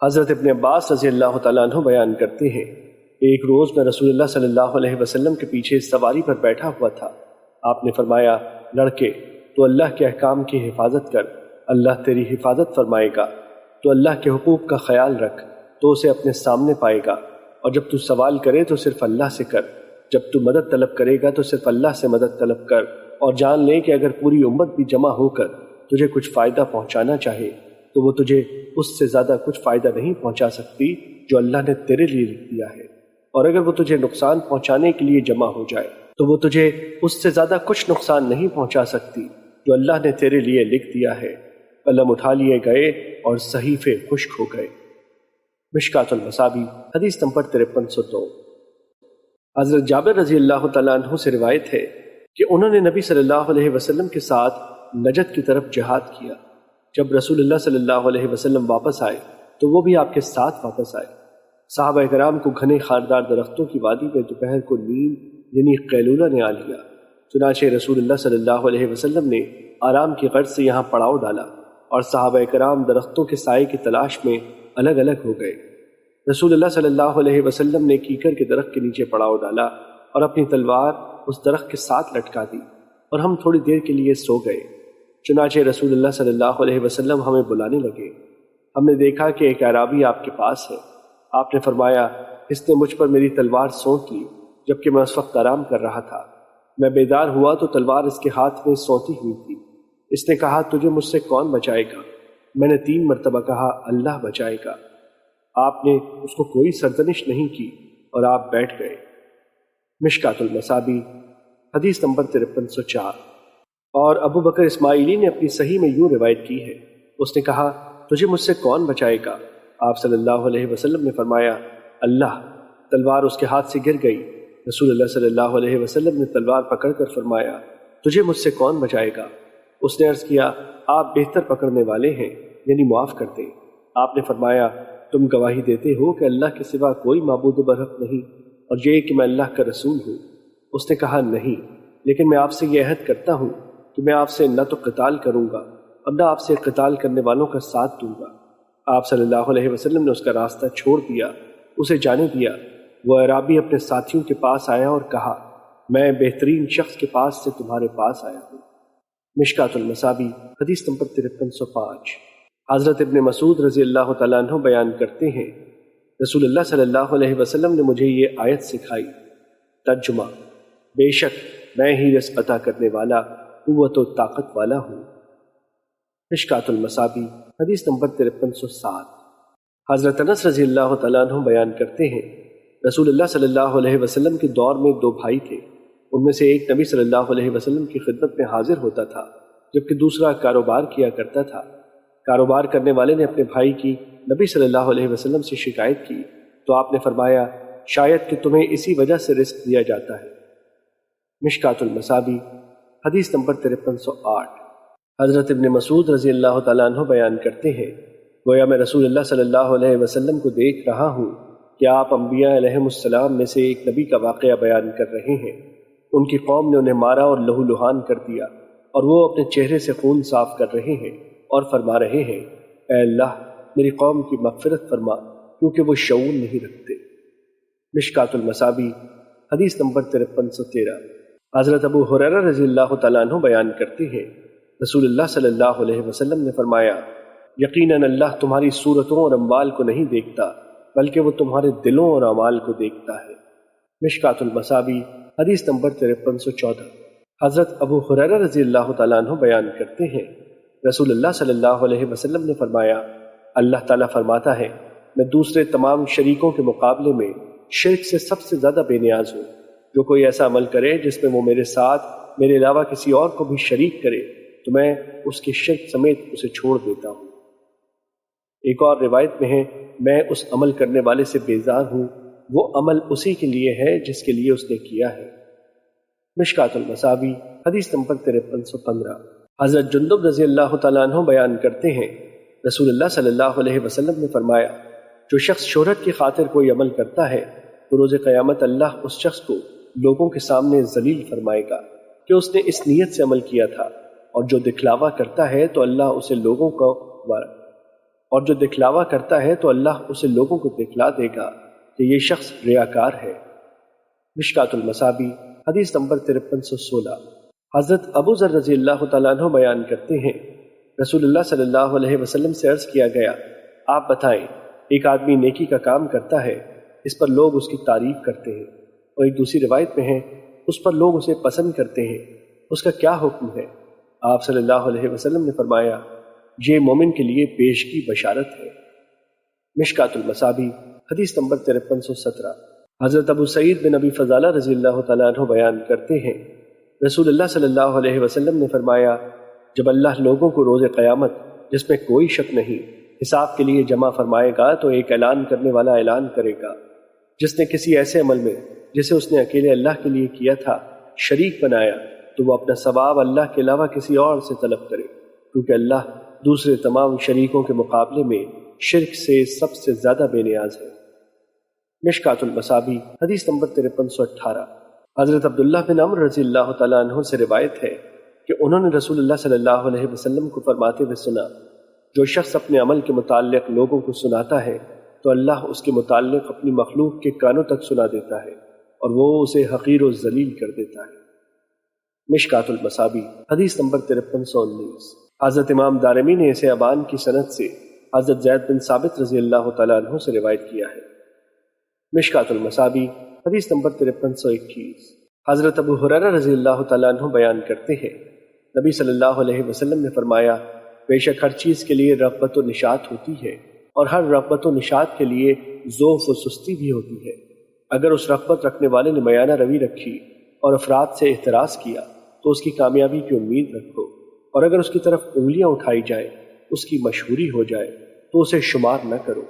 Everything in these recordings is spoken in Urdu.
حضرت ابن عباس رضی اللہ تعالیٰ عنہ بیان کرتے ہیں، ایک روز میں رسول اللہ صلی اللہ علیہ وسلم کے پیچھے سواری پر بیٹھا ہوا تھا۔ آپ نے فرمایا، لڑکے، تو اللہ کے احکام کی حفاظت کر، اللہ تیری حفاظت فرمائے گا۔ تو اللہ کے حقوق کا خیال رکھ تو اسے اپنے سامنے پائے گا، اور جب تو سوال کرے تو صرف اللہ سے کر، جب تو مدد طلب کرے گا تو صرف اللہ سے مدد طلب کر، اور جان لے کہ اگر پوری امت بھی جمع ہو کر تجھے کچھ فائدہ پہنچانا چاہے تو وہ تجھے اس سے زیادہ کچھ فائدہ نہیں پہنچا سکتی جو اللہ نے تیرے لیے لکھ دیا ہے، اور اگر وہ تجھے نقصان پہنچانے کے لیے جمع ہو جائے تو وہ تجھے اس سے زیادہ کچھ نقصان نہیں پہنچا سکتی جو اللہ نے تیرے لیے لکھ دیا ہے۔ قلم اٹھا لیے گئے اور صحیفے خشک ہو گئے۔ مشکات المصابیح حدیث نمبر 5302۔ حضرت جابر رضی اللہ تعالیٰ عنہ سے روایت ہے کہ انہوں نے نبی صلی اللہ علیہ وسلم کے ساتھ نجد کی طرف جہاد کیا۔ جب رسول اللہ صلی اللہ علیہ وسلم واپس آئے تو وہ بھی آپ کے ساتھ واپس آئے۔ صحابہ کرام کو گھنے خاردار درختوں کی وادی میں دوپہر کو نیند یعنی قیلولہ نے آ لیا، چنانچہ رسول اللہ صلی اللہ علیہ وسلم نے آرام کی غرض سے یہاں پڑاؤ ڈالا، اور صحابہ کرام درختوں کے سائے کی تلاش میں الگ الگ ہو گئے۔ رسول اللہ صلی اللہ علیہ وسلم نے کیکر کے درخت کے نیچے پڑاؤ ڈالا اور اپنی تلوار اس درخت کے ساتھ لٹکا دی، اور ہم تھوڑی دیر کے لیے سو گئے۔ چنانچہ رسول اللہ صلی اللہ علیہ وسلم ہمیں بلانے لگے۔ ہم نے دیکھا کہ ایک اعرابی آپ کے پاس ہے۔ آپ نے فرمایا، اس نے مجھ پر میری تلوار سونت لی جبکہ میں اس وقت آرام کر رہا تھا۔ میں بیدار ہوا تو تلوار اس کے ہاتھ میں سونتی ہوئی تھی۔ اس نے کہا، تجھے مجھ سے کون بچائے گا؟ میں نے 3 مرتبہ کہا، اللہ بچائے گا۔ آپ نے اس کو کوئی سرزنش نہیں کی اور آپ بیٹھ گئے۔ مشکات المصابیح حدیث نمبر 5304۔ اور ابو بکر اسماعیلی نے اپنی صحیح میں یوں روایت کی ہے، اس نے کہا، تجھے مجھ سے کون بچائے گا؟ آپ صلی اللہ علیہ وسلم نے فرمایا، اللہ۔ تلوار اس کے ہاتھ سے گر گئی۔ رسول اللہ صلی اللہ علیہ وسلم نے تلوار پکڑ کر فرمایا، تجھے مجھ سے کون بچائے گا؟ اس نے عرض کیا، آپ بہتر پکڑنے والے ہیں، یعنی معاف کر دیں۔ آپ نے فرمایا، تم گواہی دیتے ہو کہ اللہ کے سوا کوئی معبود برحق نہیں، اور یہ کہ میں اللہ کا رسول ہوں؟ اس نے کہا، نہیں، لیکن میں آپ سے یہ عہد کرتا ہوں کہ میں آپ سے نہ تو قتال کروں گا اور نہ آپ سے قتال کرنے والوں کا ساتھ دوں گا۔ آپ صلی اللہ علیہ وسلم نے اس کا راستہ چھوڑ دیا، اسے جانے دیا۔ وہ اعرابی اپنے ساتھیوں کے پاس آیا اور کہا، میں بہترین شخص کے پاس سے تمہارے پاس آیا ہوں۔ مشکات المصابیح حدیث نمبر 5305۔ حضرت ابن مسعود رضی اللہ تعالیٰ عنہ بیان کرتے ہیں، رسول اللہ صلی اللہ علیہ وسلم نے مجھے یہ آیت سکھائی۔ ترجمہ، بے شک میں ہی رزق عطا کرنے والا، قوت و طاقت والا ہوں۔ مشکات المصابیح حدیث نمبر 5307۔ حضرت انس رضی اللہ تعالیٰ عنہ بیان کرتے ہیں، رسول اللہ صلی اللہ علیہ وسلم کے دور میں 2 بھائی تھے۔ ان میں سے ایک نبی صلی اللہ علیہ وسلم کی خدمت میں حاضر ہوتا تھا، جبکہ دوسرا کاروبار کیا کرتا تھا۔ کاروبار کرنے والے نے اپنے بھائی کی نبی صلی اللہ علیہ وسلم سے شکایت کی تو آپ نے فرمایا، شاید کہ تمہیں اسی وجہ سے رزق دیا جاتا ہے۔ مشکات المصابیح حدیث نمبر 5308۔ حضرت ابن مسعود رضی اللہ تعالیٰ عنہ بیان کرتے ہیں، گویا میں رسول اللہ صلی اللہ علیہ وسلم کو دیکھ رہا ہوں کہ آپ انبیاء علیہم السلام میں سے ایک نبی کا واقعہ بیان کر رہے ہیں۔ ان کی قوم نے انہیں مارا اور لہو لہان کر دیا، اور وہ اپنے چہرے سے خون صاف کر رہے ہیں اور فرما رہے ہیں، اے اللہ میری قوم کی مغفرت فرما، کیونکہ وہ شعور نہیں رکھتے۔ مشکات المصابیح حدیث نمبر 5313۔ حضرت ابو ہریرہ رضی اللہ تعالیٰ عنہ بیان کرتے ہیں، رسول اللہ صلی اللہ علیہ وسلم نے فرمایا، یقیناً اللہ تمہاری صورتوں اور اموال کو نہیں دیکھتا، بلکہ وہ تمہارے دلوں اور اعمال کو دیکھتا ہے۔ مشکات المصابیح حدیث نمبر 5314۔ حضرت ابو ہریرہ رضی اللہ تعالیٰ عنہ بیان کرتے ہیں، رسول اللہ صلی اللہ علیہ وسلم نے فرمایا، اللہ تعالیٰ فرماتا ہے، میں دوسرے تمام شریکوں کے مقابلے میں شرک سے سب سے زیادہ بے نیاز ہوں۔ جو کوئی ایسا عمل کرے جس میں وہ میرے ساتھ میرے علاوہ کسی اور کو بھی شریک کرے تو میں اس کے شرک سمیت اسے چھوڑ دیتا ہوں۔ ایک اور روایت میں ہے، میں اس عمل کرنے والے سے بیزار ہوں، وہ عمل اسی کے لیے ہے جس کے لیے اس نے کیا ہے۔ مشکات المصابیح حدیث نمبر 5315۔ حضرت جندب رضی اللہ تعالیٰ عنہ بیان کرتے ہیں، رسول اللہ صلی اللہ علیہ وسلم نے فرمایا، جو شخص شہرت کی خاطر کوئی عمل کرتا ہے تو روز قیامت اللہ اس شخص کو لوگوں کے سامنے ذلیل فرمائے گا کہ اس نے اس نیت سے عمل کیا تھا، اور جو دکھلاوا کرتا ہے تو اللہ اسے لوگوں کو اور جو دکھلاوا کرتا ہے تو اللہ اسے لوگوں کو دکھلا دے گا کہ یہ شخص ریاکار ہے۔ مشکات المصابیح حدیث نمبر 5316۔ حضرت ابو ذر رضی اللہ تعالیٰ عنہ بیان کرتے ہیں، رسول اللہ صلی اللہ علیہ وسلم سے عرض کیا گیا، آپ بتائیں، ایک آدمی نیکی کا کام کرتا ہے، اس پر لوگ اس کی تعریف کرتے ہیں، اور ایک دوسری روایت میں ہے اس پر لوگ اسے پسند کرتے ہیں، اس کا کیا حکم ہے؟ آپ صلی اللہ علیہ وسلم نے فرمایا، یہ مومن کے لیے پیشگی بشارت ہے۔ مشکات المصابیح حدیث نمبر 5317۔ حضرت ابو سعید بن ابی فضالہ رضی اللہ تعالیٰ عنہ بیان کرتے ہیں، رسول اللہ صلی اللہ علیہ وسلم نے فرمایا، جب اللہ لوگوں کو روز قیامت جس میں کوئی شک نہیں حساب کے لیے جمع فرمائے گا تو ایک اعلان کرنے والا اعلان کرے گا، جس نے کسی ایسے عمل میں جسے اس نے اکیلے اللہ کے لیے کیا تھا شریک بنایا تو وہ اپنا ثواب اللہ کے علاوہ کسی اور سے طلب کرے، کیونکہ اللہ دوسرے تمام شریکوں کے مقابلے میں شرک سے سب سے زیادہ بے نیاز ہے۔ مشکات المصابیح حدیث نمبر 5318۔ حضرت عبداللہ بن عمرو رضی اللہ تعالیٰ عنہ سے روایت ہے کہ انہوں نے رسول اللہ صلی اللہ علیہ وسلم کو فرماتے ہوئے سنا، جو شخص اپنے عمل کے متعلق لوگوں کو سناتا ہے تو اللہ اس کے متعلق اپنی مخلوق کے کانوں تک سنا دیتا ہے اور وہ اسے حقیر و ذلیل کر دیتا ہے۔ مشکات المصابیح حدیث نمبر 5319۔ حضرت امام دارمی نے اسے ابان کی سند سے حضرت زید بن ثابت رضی اللہ تعالیٰ عنہ سے روایت کیا ہے۔ مشکات المصابیح حدیث نمبر 5321۔ حضرت ابو ہریرہ رضی اللہ تعالیٰ عنہ بیان کرتے ہیں، نبی صلی اللہ علیہ وسلم نے فرمایا، بے شک ہر چیز کے لیے رغبت و نشاط ہوتی ہے، اور ہر رغبت و نشاط کے لیے ذوف و سستی بھی ہوتی ہے۔ اگر اس رغبت رکھنے والے نے میانہ روی رکھی اور افراد سے احتراز کیا تو اس کی کامیابی کی امید رکھو، اور اگر اس کی طرف انگلیاں اٹھائی جائیں، اس کی مشہوری ہو جائے تو اسے شمار نہ کرو۔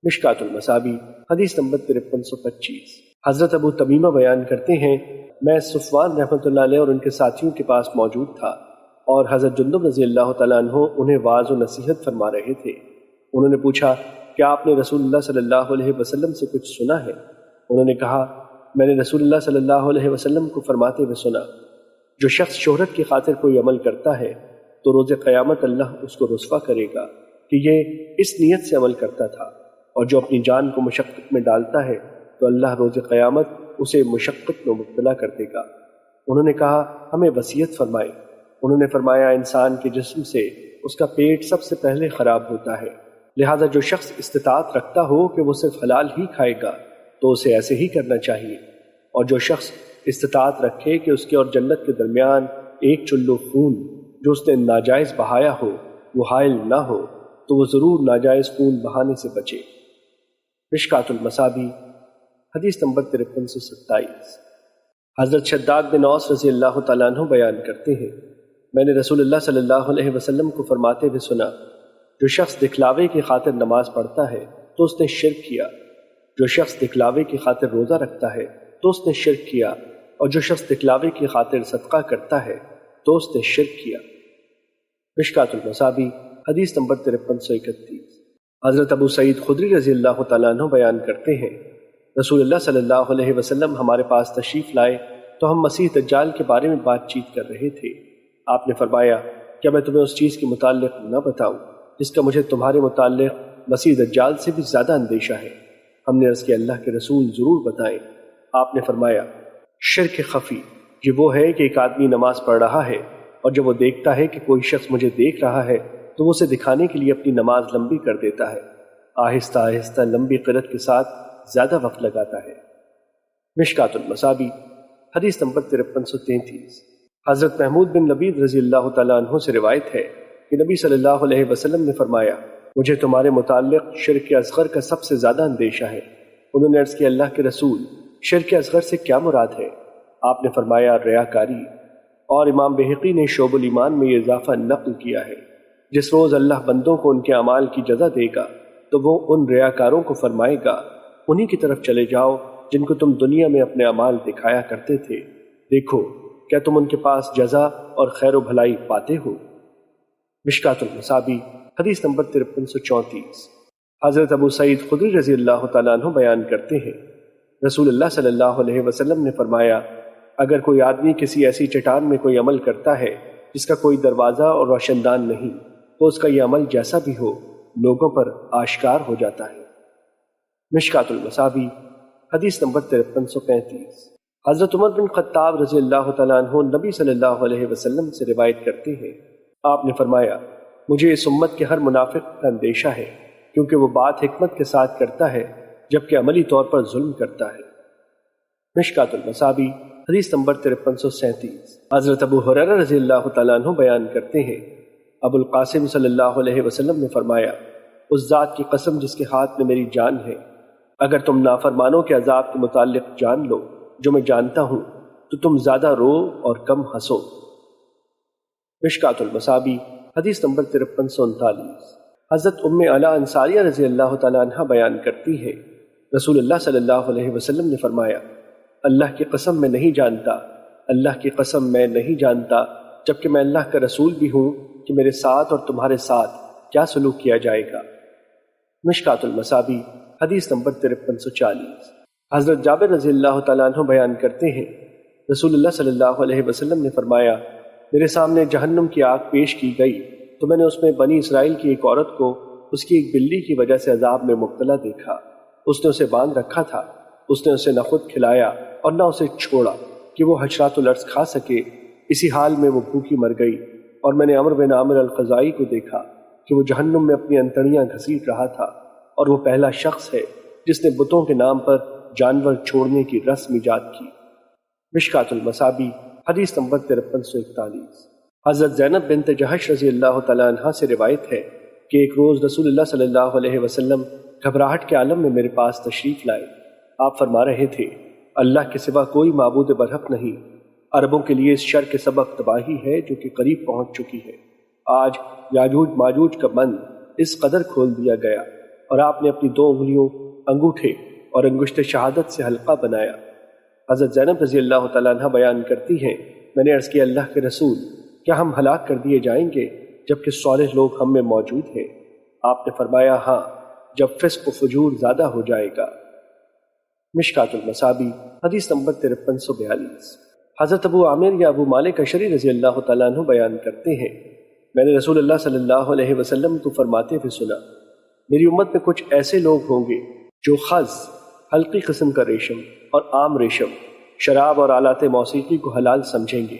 مشکات المصابیح حدیث نمبر 5325۔ حضرت ابو تمیمہ بیان کرتے ہیں، میں صفوان رحمۃ اللہ علیہ اور ان کے ساتھیوں کے پاس موجود تھا، اور حضرت جندب رضی اللہ تعالیٰ عنہ انہیں واعظ و نصیحت فرما رہے تھے۔ انہوں نے پوچھا، کیا آپ نے رسول اللہ صلی اللہ علیہ وسلم سے کچھ سنا ہے؟ انہوں نے کہا، میں نے رسول اللہ صلی اللہ علیہ وسلم کو فرماتے ہوئے سنا، جو شخص شہرت کی خاطر کوئی عمل کرتا ہے تو روز قیامت اللہ اس کو رسوا کرے گا کہ یہ اس نیت سے عمل کرتا تھا، اور جو اپنی جان کو مشقت میں ڈالتا ہے تو اللہ روز قیامت اسے مشقت میں مبتلا کر دے گا۔ انہوں نے کہا، ہمیں وصیت فرمائیں۔ انہوں نے فرمایا، انسان کے جسم سے اس کا پیٹ سب سے پہلے خراب ہوتا ہے، لہذا جو شخص استطاعت رکھتا ہو کہ وہ صرف حلال ہی کھائے گا تو اسے ایسے ہی کرنا چاہیے، اور جو شخص استطاعت رکھے کہ اس کے اور جنت کے درمیان ایک چلو خون جو اس نے ناجائز بہایا ہو وہ حائل نہ ہو تو وہ ضرور ناجائز خون بہانے سے بچے۔ مشکات المصابیح حدیث نمبر 5327۔ حضرت شداد بن اوس رضی اللہ تعالیٰ عنہ بیان کرتے ہیں، میں نے رسول اللہ صلی اللہ علیہ وسلم کو فرماتے ہوئے سنا، جو شخص دکھلاوے کی خاطر نماز پڑھتا ہے تو اس نے شرک کیا، جو شخص دکھلاوے کی خاطر روزہ رکھتا ہے تو اس نے شرک کیا، اور جو شخص دکھلاوے کی خاطر صدقہ کرتا ہے تو اس نے شرک کیا۔ مشکات المصابیح حدیث نمبر 5331۔ حضرت ابو سعید خدری رضی اللہ تعالیٰ عنہ بیان کرتے ہیں، رسول اللہ صلی اللہ علیہ وسلم ہمارے پاس تشریف لائے تو ہم مسیح دجال کے بارے میں بات چیت کر رہے تھے۔ آپ نے فرمایا، کیا میں تمہیں اس چیز کے متعلق نہ بتاؤں جس کا مجھے تمہارے متعلق مسیح دجال سے بھی زیادہ اندیشہ ہے؟ ہم نے عرض کیا، اللہ کے رسول ضرور بتائیں۔ آپ نے فرمایا، شرک خفی یہ وہ ہے کہ ایک آدمی نماز پڑھ رہا ہے اور جب وہ دیکھتا ہے کہ کوئی شخص مجھے دیکھ رہا ہے تو وہ اسے دکھانے کے لیے اپنی نماز لمبی کر دیتا ہے، آہستہ آہستہ لمبی قرت کے ساتھ زیادہ وقت لگاتا ہے۔ مشکات المصابیح حدیث نمبر 5333۔ حضرت محمود بن لبید رضی اللہ تعالیٰ عنہ سے روایت ہے کہ نبی صلی اللہ علیہ وسلم نے فرمایا، مجھے تمہارے متعلق شرک اصغر کا سب سے زیادہ اندیشہ ہے۔ انہوں نے عرض کیا، اللہ کے رسول، شرک اصغر سے کیا مراد ہے؟ آپ نے فرمایا، ریاکاری۔ اور امام بہقی نے شعب الایمان میں یہ اضافہ نقل کیا ہے، جس روز اللہ بندوں کو ان کے اعمال کی جزا دے گا تو وہ ان ریاکاروں کو فرمائے گا، انہی کی طرف چلے جاؤ جن کو تم دنیا میں اپنے اعمال دکھایا کرتے تھے، دیکھو کیا تم ان کے پاس جزا اور خیر و بھلائی پاتے ہو۔ مشکات المصابیح حدیث نمبر 5334۔ حضرت ابو سعید خدری رضی اللہ تعالیٰ عنہ بیان کرتے ہیں، رسول اللہ صلی اللہ علیہ وسلم نے فرمایا، اگر کوئی آدمی کسی ایسی چٹان میں کوئی عمل کرتا ہے جس کا کوئی دروازہ اور روشن دان نہیں تو اس کا یہ عمل جیسا بھی ہو لوگوں پر آشکار ہو جاتا ہے۔ مشکات المصابی حدیث نمبر 5335۔ حضرت عمر بن خطاب رضی اللہ تعالیٰ عنہ نبی صلی اللہ علیہ وسلم سے روایت کرتے ہیں، آپ نے فرمایا، مجھے اس امت کے ہر منافق کا اندیشہ ہے، کیونکہ وہ بات حکمت کے ساتھ کرتا ہے جبکہ عملی طور پر ظلم کرتا ہے۔ مشکات المصابی حدیث نمبر 5337۔ حضرت ابو ہریرہ رضی اللہ تعالیٰ عنہ بیان کرتے ہیں، ابو القاسم صلی اللہ علیہ وسلم نے فرمایا، اس ذات کی قسم جس کے ہاتھ میں میری جان ہے، اگر تم نافرمانوں کے عذاب کے متعلق جان لو جو میں جانتا ہوں تو تم زیادہ رو اور کم ہنسو۔ مشکات المصابی حدیث نمبر 5339۔ حضرت ام علا انصاریہ رضی اللہ تعالیٰ عنہ بیان کرتی ہے، رسول اللہ صلی اللہ علیہ وسلم نے فرمایا، اللہ کی قسم میں نہیں جانتا، اللہ کی قسم میں نہیں جانتا جبکہ میں اللہ کا رسول بھی ہوں کہ میرے ساتھ اور تمہارے ساتھ کیا سلوک کیا جائے گا۔ مشکات المصابی حدیث نمبر 5340۔ حضرت جابر رضی اللہ تعالیٰ عنہ بیان کرتے ہیں، رسول اللہ صلی اللہ علیہ وسلم نے فرمایا، میرے سامنے جہنم کی آگ پیش کی گئی تو میں نے اس میں بنی اسرائیل کی ایک عورت کو اس کی ایک بلی کی وجہ سے عذاب میں مبتلا دیکھا۔ اس نے اسے باندھ رکھا تھا، اس نے اسے نہ خود کھلایا اور نہ اسے چھوڑا کہ وہ حشرات الارض کھا سکے، اسی حال میں وہ بھوکی مر گئی۔ اور میں نے عمرو بن عامر الخزائی کو دیکھا کہ وہ جہنم میں اپنی انتڑیاں گھسیٹ رہا تھا، اور وہ پہلا شخص ہے جس نے بتوں کے نام پر جانور چھوڑنے کی رسم ایجاد کی۔ مشکات المصابی حدیث نمبر 5341۔ حضرت زینب بنت جہش رضی اللہ تعالیٰ عنہ سے روایت ہے کہ ایک روز رسول اللہ صلی اللہ علیہ وسلم گھبراہٹ کے عالم میں میرے پاس تشریف لائے۔ آپ فرما رہے تھے، اللہ کے سوا کوئی معبود برحق نہیں، عربوں کے لیے اس شر کے سبب تباہی ہے جو کہ قریب پہنچ چکی ہے۔ آج یاجوج ماجوج کا بند اس قدر کھول دیا گیا، اور آپ نے اپنی 2 انگلیوں انگوٹھے اور انگشت شہادت سے حلقہ بنایا۔ حضرت زینب رضی اللہ تعالیٰ عنہ بیان کرتی ہیں، میں نے عرض کیا، اللہ کے رسول، کیا ہم ہلاک کر دیے جائیں گے جبکہ صالح لوگ ہم میں موجود ہیں؟ آپ نے فرمایا، ہاں، جب فسق و فجور زیادہ ہو جائے گا۔ مشکات المصابی حدیث نمبر 5342۔ حضرت ابو عامر یا ابو مالک اشعری رضی اللہ تعالیٰ عنہ بیان کرتے ہیں، میں نے رسول اللہ صلی اللہ علیہ وسلم کو فرماتے ہوئے سنا، میری امت میں کچھ ایسے لوگ ہوں گے جو خز، ہلکی قسم کا ریشم اور عام ریشم، شراب اور آلات موسیقی کو حلال سمجھیں گے،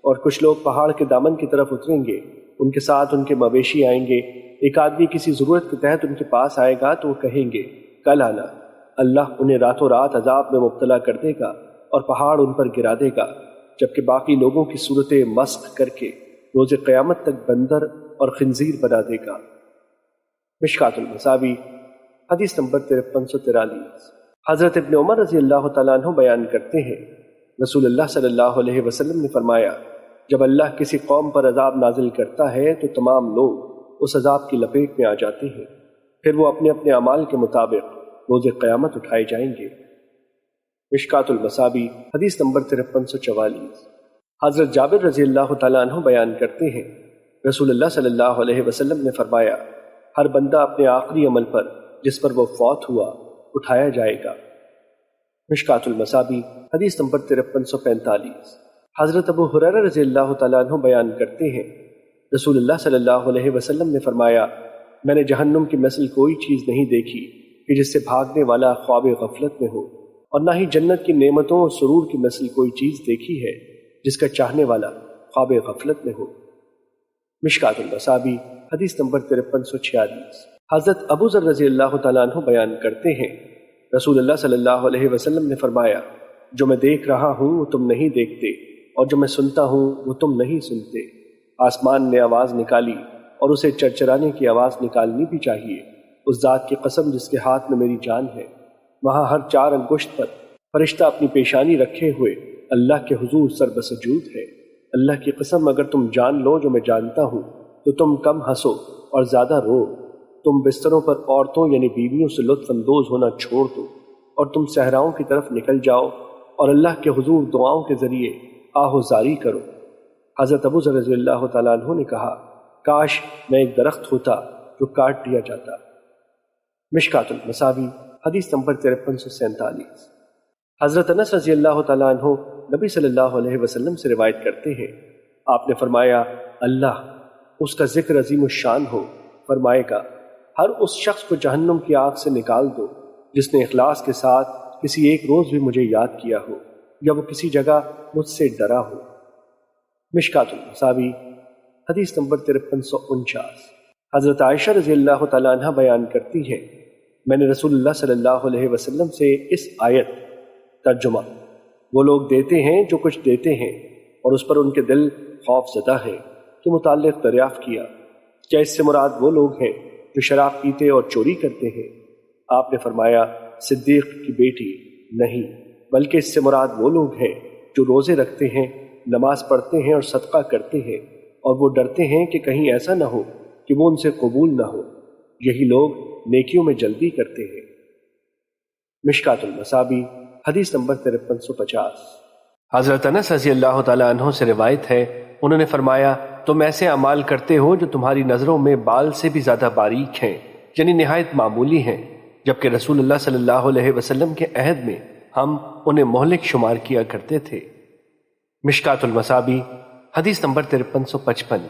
اور کچھ لوگ پہاڑ کے دامن کی طرف اتریں گے، ان کے ساتھ ان کے مویشی آئیں گے۔ ایک آدمی کسی ضرورت کے تحت ان کے پاس آئے گا تو وہ کہیں گے، کل آنا۔ اللہ انہیں راتوں رات عذاب میں مبتلا کر دے گا اور پہاڑ ان پر گرا دے گا، جبکہ باقی لوگوں کی صورتیں مسخ کر کے روز قیامت تک بندر اور خنزیر بنا دے گا۔ مشکات المصابی حدیث نمبر 5343۔ حضرت ابن عمر رضی اللہ تعالیٰ عنہ بیان کرتے ہیں، رسول اللہ صلی اللہ علیہ وسلم نے فرمایا، جب اللہ کسی قوم پر عذاب نازل کرتا ہے تو تمام لوگ اس عذاب کی لپیٹ میں آ جاتے ہیں، پھر وہ اپنے اپنے اعمال کے مطابق روز قیامت اٹھائے جائیں گے۔ مشکات المصابی حدیث نمبر 5344۔ حضرت جابر رضی اللہ تعالیٰ عنہ بیان کرتے ہیں، رسول اللہ صلی اللہ علیہ وسلم نے فرمایا، ہر بندہ اپنے آخری عمل پر جس پر وہ فوت ہوا اٹھایا جائے گا۔ مشکات المصابی حدیث نمبر 5345۔ حضرت ابو ہریرہ رضی اللہ تعالیٰ عنہ بیان کرتے ہیں، رسول اللہ صلی اللہ علیہ وسلم نے فرمایا، میں نے جہنم کی مثل کوئی چیز نہیں دیکھی کہ جس سے بھاگنے والا خواب غفلت میں ہو، اور نہ ہی جنت کی نعمتوں اور سرور کی مثل کوئی چیز دیکھی ہے جس کا چاہنے والا خواب غفلت میں ہو۔ مشکات المصابی حدیث نمبر 5346۔ حضرت ابو ذر رضی اللہ تعالیٰ عنہ بیان کرتے ہیں، رسول اللہ صلی اللہ علیہ وسلم نے فرمایا، جو میں دیکھ رہا ہوں وہ تم نہیں دیکھتے، اور جو میں سنتا ہوں وہ تم نہیں سنتے۔ آسمان نے آواز نکالی اور اسے چرچرانے کی آواز نکالنی بھی چاہیے، اس ذات کی قسم جس کے ہاتھ میں میری جان ہے۔ وہاں ہر 4 انگشت پر فرشتہ اپنی پیشانی رکھے ہوئے اللہ کے حضور سر بسجود ہے۔ اللہ کی قسم، اگر تم جان لو جو میں جانتا ہوں تو تم کم ہنسو اور زیادہ رو، تم بستروں پر عورتوں یعنی بیویوں سے لطف اندوز ہونا چھوڑ دو، اور تم صحراؤں کی طرف نکل جاؤ اور اللہ کے حضور دعاؤں کے ذریعے آہ و زاری کرو۔ حضرت ابو ذر رضی اللہ تعالیٰ عنہ نے کہا، کاش میں ایک درخت ہوتا جو کاٹ دیا جاتا۔ مشکات المصابی حدیث نمبر 5347۔ حضرت انس رضی اللہ تعالیٰ عنہ نبی صلی اللہ علیہ وسلم سے روایت کرتے ہیں، آپ نے فرمایا، اللہ اس کا ذکر عظیم الشان ہو، فرمائے گا، ہر اس شخص کو جہنم کی آگ سے نکال دو جس نے اخلاص کے ساتھ کسی ایک روز بھی مجھے یاد کیا ہو یا وہ کسی جگہ مجھ سے ڈرا ہو۔ مشکات المصابیح حدیث نمبر 5349۔ حضرت عائشہ رضی اللہ تعالیٰ عنہ بیان کرتی ہے، میں نے رسول اللہ صلی اللہ علیہ وسلم سے اس آیت ترجمہ وہ لوگ دیتے ہیں جو کچھ دیتے ہیں اور اس پر ان کے دل خوف زدہ ہے کے متعلق دریافت کیا، کیا اس سے مراد وہ لوگ ہیں جو شراب پیتے اور چوری کرتے ہیں؟ آپ نے فرمایا صدیق کی بیٹی نہیں، بلکہ اس سے مراد وہ لوگ ہیں جو روزے رکھتے ہیں، نماز پڑھتے ہیں اور صدقہ کرتے ہیں اور وہ ڈرتے ہیں کہ کہیں ایسا نہ ہو کہ وہ ان سے قبول نہ ہو، یہی لوگ نیکیوں میں جلدی کرتے ہیں۔ مشکات المصابیح حدیث نمبر 5350۔ حضرت انس رضی اللہ تعالیٰ عنہ سے روایت ہے، انہوں نے فرمایا تم ایسے اعمال کرتے ہو جو تمہاری نظروں میں بال سے بھی زیادہ باریک ہیں، یعنی نہایت معمولی ہیں، جبکہ رسول اللہ صلی اللہ علیہ وسلم کے عہد میں ہم انہیں مہلک شمار کیا کرتے تھے۔ مشکات المصابیح حدیث نمبر 5355۔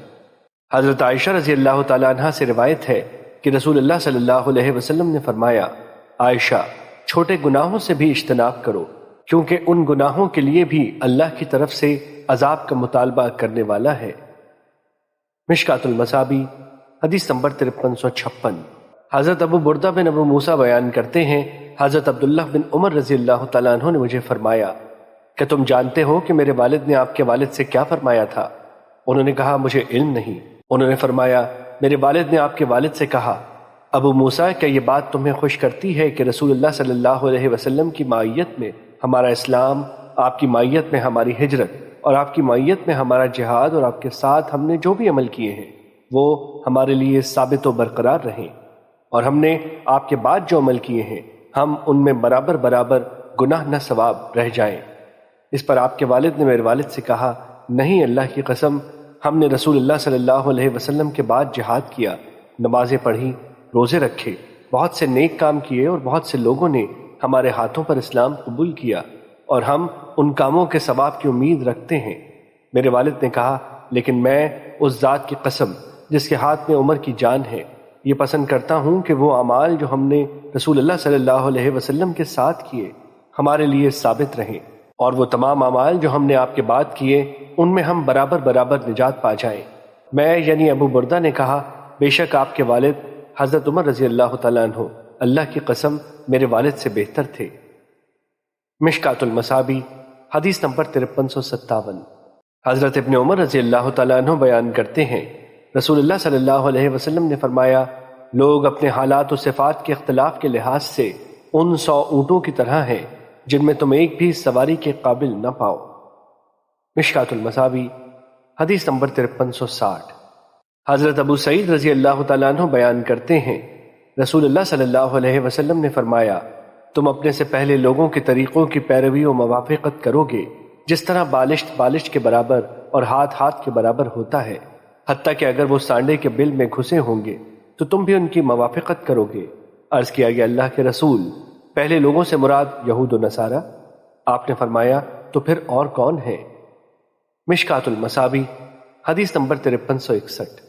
حضرت عائشہ رضی اللہ تعالیٰ عنہ سے روایت ہے کہ رسول اللہ صلی اللہ علیہ وسلم نے فرمایا، عائشہ چھوٹے گناہوں سے بھی اجتناب کرو، کیونکہ ان گناہوں کے لیے بھی اللہ کی طرف سے عذاب کا مطالبہ کرنے والا ہے۔ مشکات المصابیح حدیث نمبر 5356۔ حضرت ابو بردہ بن ابو موسیٰ بیان کرتے ہیں، حضرت عبداللہ بن عمر رضی اللہ تعالیٰ عنہ نے مجھے فرمایا کہ تم جانتے ہو کہ میرے والد نے آپ کے والد سے کیا فرمایا تھا؟ انہوں نے کہا مجھے علم نہیں۔ انہوں نے فرمایا میرے والد نے آپ کے والد سے کہا، ابو موسیٰ کیا یہ بات تمہیں خوش کرتی ہے کہ رسول اللہ صلی اللہ علیہ وسلم کی معیت میں ہمارا اسلام، آپ کی معیت میں ہماری ہجرت اور آپ کی معیت میں ہمارا جہاد اور آپ کے ساتھ ہم نے جو بھی عمل کیے ہیں وہ ہمارے لیے ثابت و برقرار رہیں، اور ہم نے آپ کے بعد جو عمل کیے ہیں ہم ان میں برابر برابر گناہ نہ ثواب رہ جائیں۔ اس پر آپ کے والد نے میرے والد سے کہا، نہیں اللہ کی قسم، ہم نے رسول اللہ صلی اللہ علیہ وسلم کے بعد جہاد کیا، نمازیں پڑھی، روزے رکھے، بہت سے نیک کام کیے اور بہت سے لوگوں نے ہمارے ہاتھوں پر اسلام قبول کیا، اور ہم ان کاموں کے ثواب کی امید رکھتے ہیں۔ میرے والد نے کہا، لیکن میں اس ذات کی قسم جس کے ہاتھ میں عمر کی جان ہے، یہ پسند کرتا ہوں کہ وہ اعمال جو ہم نے رسول اللہ صلی اللہ علیہ وسلم کے ساتھ کیے ہمارے لیے ثابت رہیں، اور وہ تمام اعمال جو ہم نے آپ کے بعد کیے ان میں ہم برابر برابر نجات پا جائیں۔ میں یعنی ابو بردہ نے کہا، بے شک آپ کے والد حضرت عمر رضی اللہ تعالیٰ عنہ اللہ کی قسم میرے والد سے بہتر تھے۔ مشکات المصابیح حدیث نمبر 5357۔ حضرت ابن عمر رضی اللہ تعالیٰ عنہ بیان کرتے ہیں، رسول اللہ صلی اللہ علیہ وسلم نے فرمایا، لوگ اپنے حالات و صفات کے اختلاف کے لحاظ سے ان 100 اونٹوں کی طرح ہیں جن میں تم ایک بھی سواری کے قابل نہ پاؤ۔ مشکات المصابیح حدیث نمبر 5360۔ حضرت ابو سعید رضی اللہ تعالیٰ عنہ بیان کرتے ہیں، رسول اللہ صلی اللہ علیہ وسلم نے فرمایا، تم اپنے سے پہلے لوگوں کے طریقوں کی پیروی و موافقت کرو گے جس طرح بالشت بالشت کے برابر اور ہاتھ ہاتھ کے برابر ہوتا ہے، حتیٰ کہ اگر وہ سانڈے کے بل میں گھسے ہوں گے تو تم بھی ان کی موافقت کرو گے۔ عرض کیا گیا اللہ کے رسول، پہلے لوگوں سے مراد یہود و نصارہ؟ آپ نے فرمایا تو پھر اور کون ہے؟ مشکات المصابیح حدیث نمبر 5361۔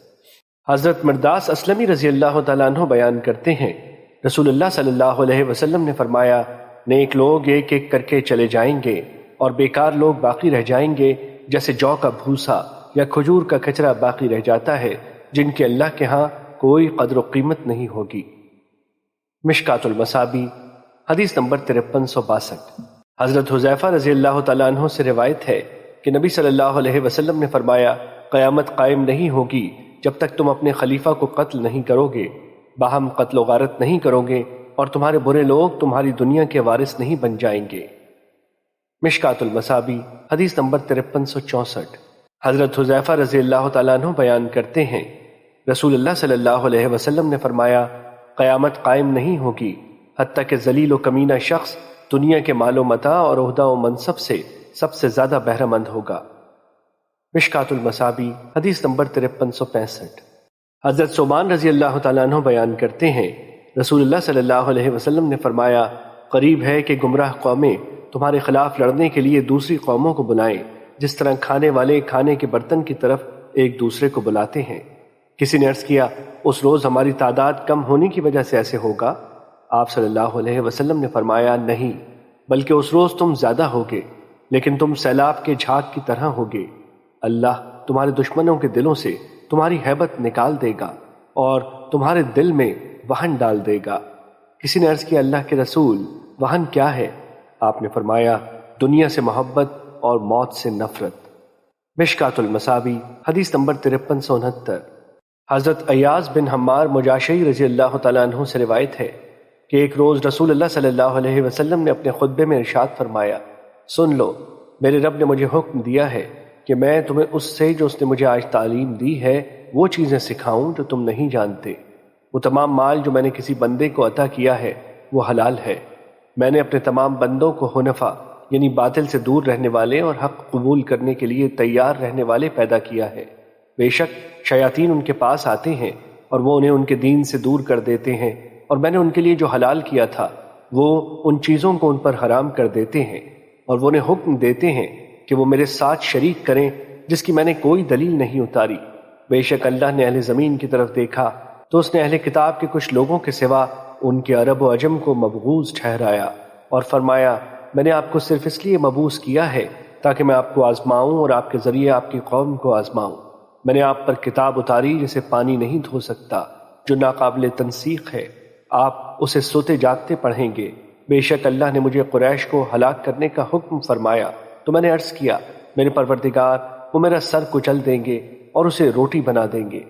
حضرت مرداس اسلمی رضی اللہ تعالیٰ عنہ بیان کرتے ہیں، رسول اللہ صلی اللہ علیہ وسلم نے فرمایا، نیک لوگ ایک ایک کر کے چلے جائیں گے اور بیکار لوگ باقی رہ جائیں گے، جیسے جو کا بھوسا یا کھجور کا کچرا باقی رہ جاتا ہے، جن کے اللہ کے ہاں کوئی قدر و قیمت نہیں ہوگی۔ مشکات المصابیح حدیث نمبر 5362۔ حضرت حذیفہ رضی اللہ تعالیٰ عنہ سے روایت ہے کہ نبی صلی اللہ علیہ وسلم نے فرمایا، قیامت قائم نہیں ہوگی جب تک تم اپنے خلیفہ کو قتل نہیں کرو گے، باہم قتل و غارت نہیں کرو گے، اور تمہارے برے لوگ تمہاری دنیا کے وارث نہیں بن جائیں گے۔ مشکات المصابیح حدیث نمبر 5364۔ حضرت حذیفہ رضی اللہ تعالیٰ عنہ بیان کرتے ہیں، رسول اللہ صلی اللہ علیہ وسلم نے فرمایا، قیامت قائم نہیں ہوگی حتیٰ کہ ذلیل و کمینہ شخص دنیا کے مال و متاع اور عہدہ و منصب سے سب سے زیادہ بہرہ مند ہوگا۔ مشکات المصابیح حدیث نمبر 5365۔ حضرت ثوبان رضی اللہ تعالیٰ عنہ بیان کرتے ہیں، رسول اللہ صلی اللہ علیہ وسلم نے فرمایا، قریب ہے کہ گمراہ قومیں تمہارے خلاف لڑنے کے لیے دوسری قوموں کو بلائیں، جس طرح کھانے والے کھانے کے برتن کی طرف ایک دوسرے کو بلاتے ہیں۔ کسی نے عرض کیا، اس روز ہماری تعداد کم ہونے کی وجہ سے ایسے ہوگا؟ آپ صلی اللہ علیہ وسلم نے فرمایا نہیں، بلکہ اس روز تم زیادہ ہوگے، لیکن تم سیلاب کے جھاگ کی طرح ہوگے۔ اللہ تمہارے دشمنوں کے دلوں سے تمہاری ہیبت نکال دے گا اور تمہارے دل میں وہن ڈال دے گا۔ کسی نے عرض کیا اللہ کے رسول وہن کیا ہے؟ آپ نے فرمایا دنیا سے محبت اور موت سے نفرت۔ مشکات المصابی حدیث نمبر 5369۔ حضرت ایاز بن حمار مجاشعی رضی اللہ تعالیٰ عنہ سے روایت ہے کہ ایک روز رسول اللہ صلی اللہ علیہ وسلم نے اپنے خطبے میں ارشاد فرمایا، سن لو، میرے رب نے مجھے حکم دیا ہے کہ میں تمہیں اس سے جو اس نے مجھے آج تعلیم دی ہے وہ چیزیں سکھاؤں جو تم نہیں جانتے۔ وہ تمام مال جو میں نے کسی بندے کو عطا کیا ہے وہ حلال ہے۔ میں نے اپنے تمام بندوں کو حنفا یعنی باطل سے دور رہنے والے اور حق قبول کرنے کے لیے تیار رہنے والے پیدا کیا ہے۔ بے شک شیاطین ان کے پاس آتے ہیں اور وہ انہیں ان کے دین سے دور کر دیتے ہیں، اور میں نے ان کے لیے جو حلال کیا تھا وہ ان چیزوں کو ان پر حرام کر دیتے ہیں، اور وہ انہیں حکم دیتے ہیں کہ وہ میرے ساتھ شریک کریں جس کی میں نے کوئی دلیل نہیں اتاری۔ بے شک اللہ نے اہل زمین کی طرف دیکھا تو اس نے اہل کتاب کے کچھ لوگوں کے سوا ان کے عرب و عجم کو مبغوض ٹھہرایا اور فرمایا میں نے آپ کو صرف اس لیے مبعوث کیا ہے تاکہ میں آپ کو آزماؤں اور آپ کے ذریعے آپ کی قوم کو آزماؤں۔ میں نے آپ پر کتاب اتاری جسے پانی نہیں دھو سکتا، جو ناقابل تنسیخ ہے، آپ اسے سوتے جاگتے پڑھیں گے۔ بے شک اللہ نے مجھے قریش کو ہلاک کرنے کا حکم فرمایا تو میں نے عرض کیا میرے پروردگار وہ میرا سر کچل دیں گے اور اسے روٹی بنا دیں گے۔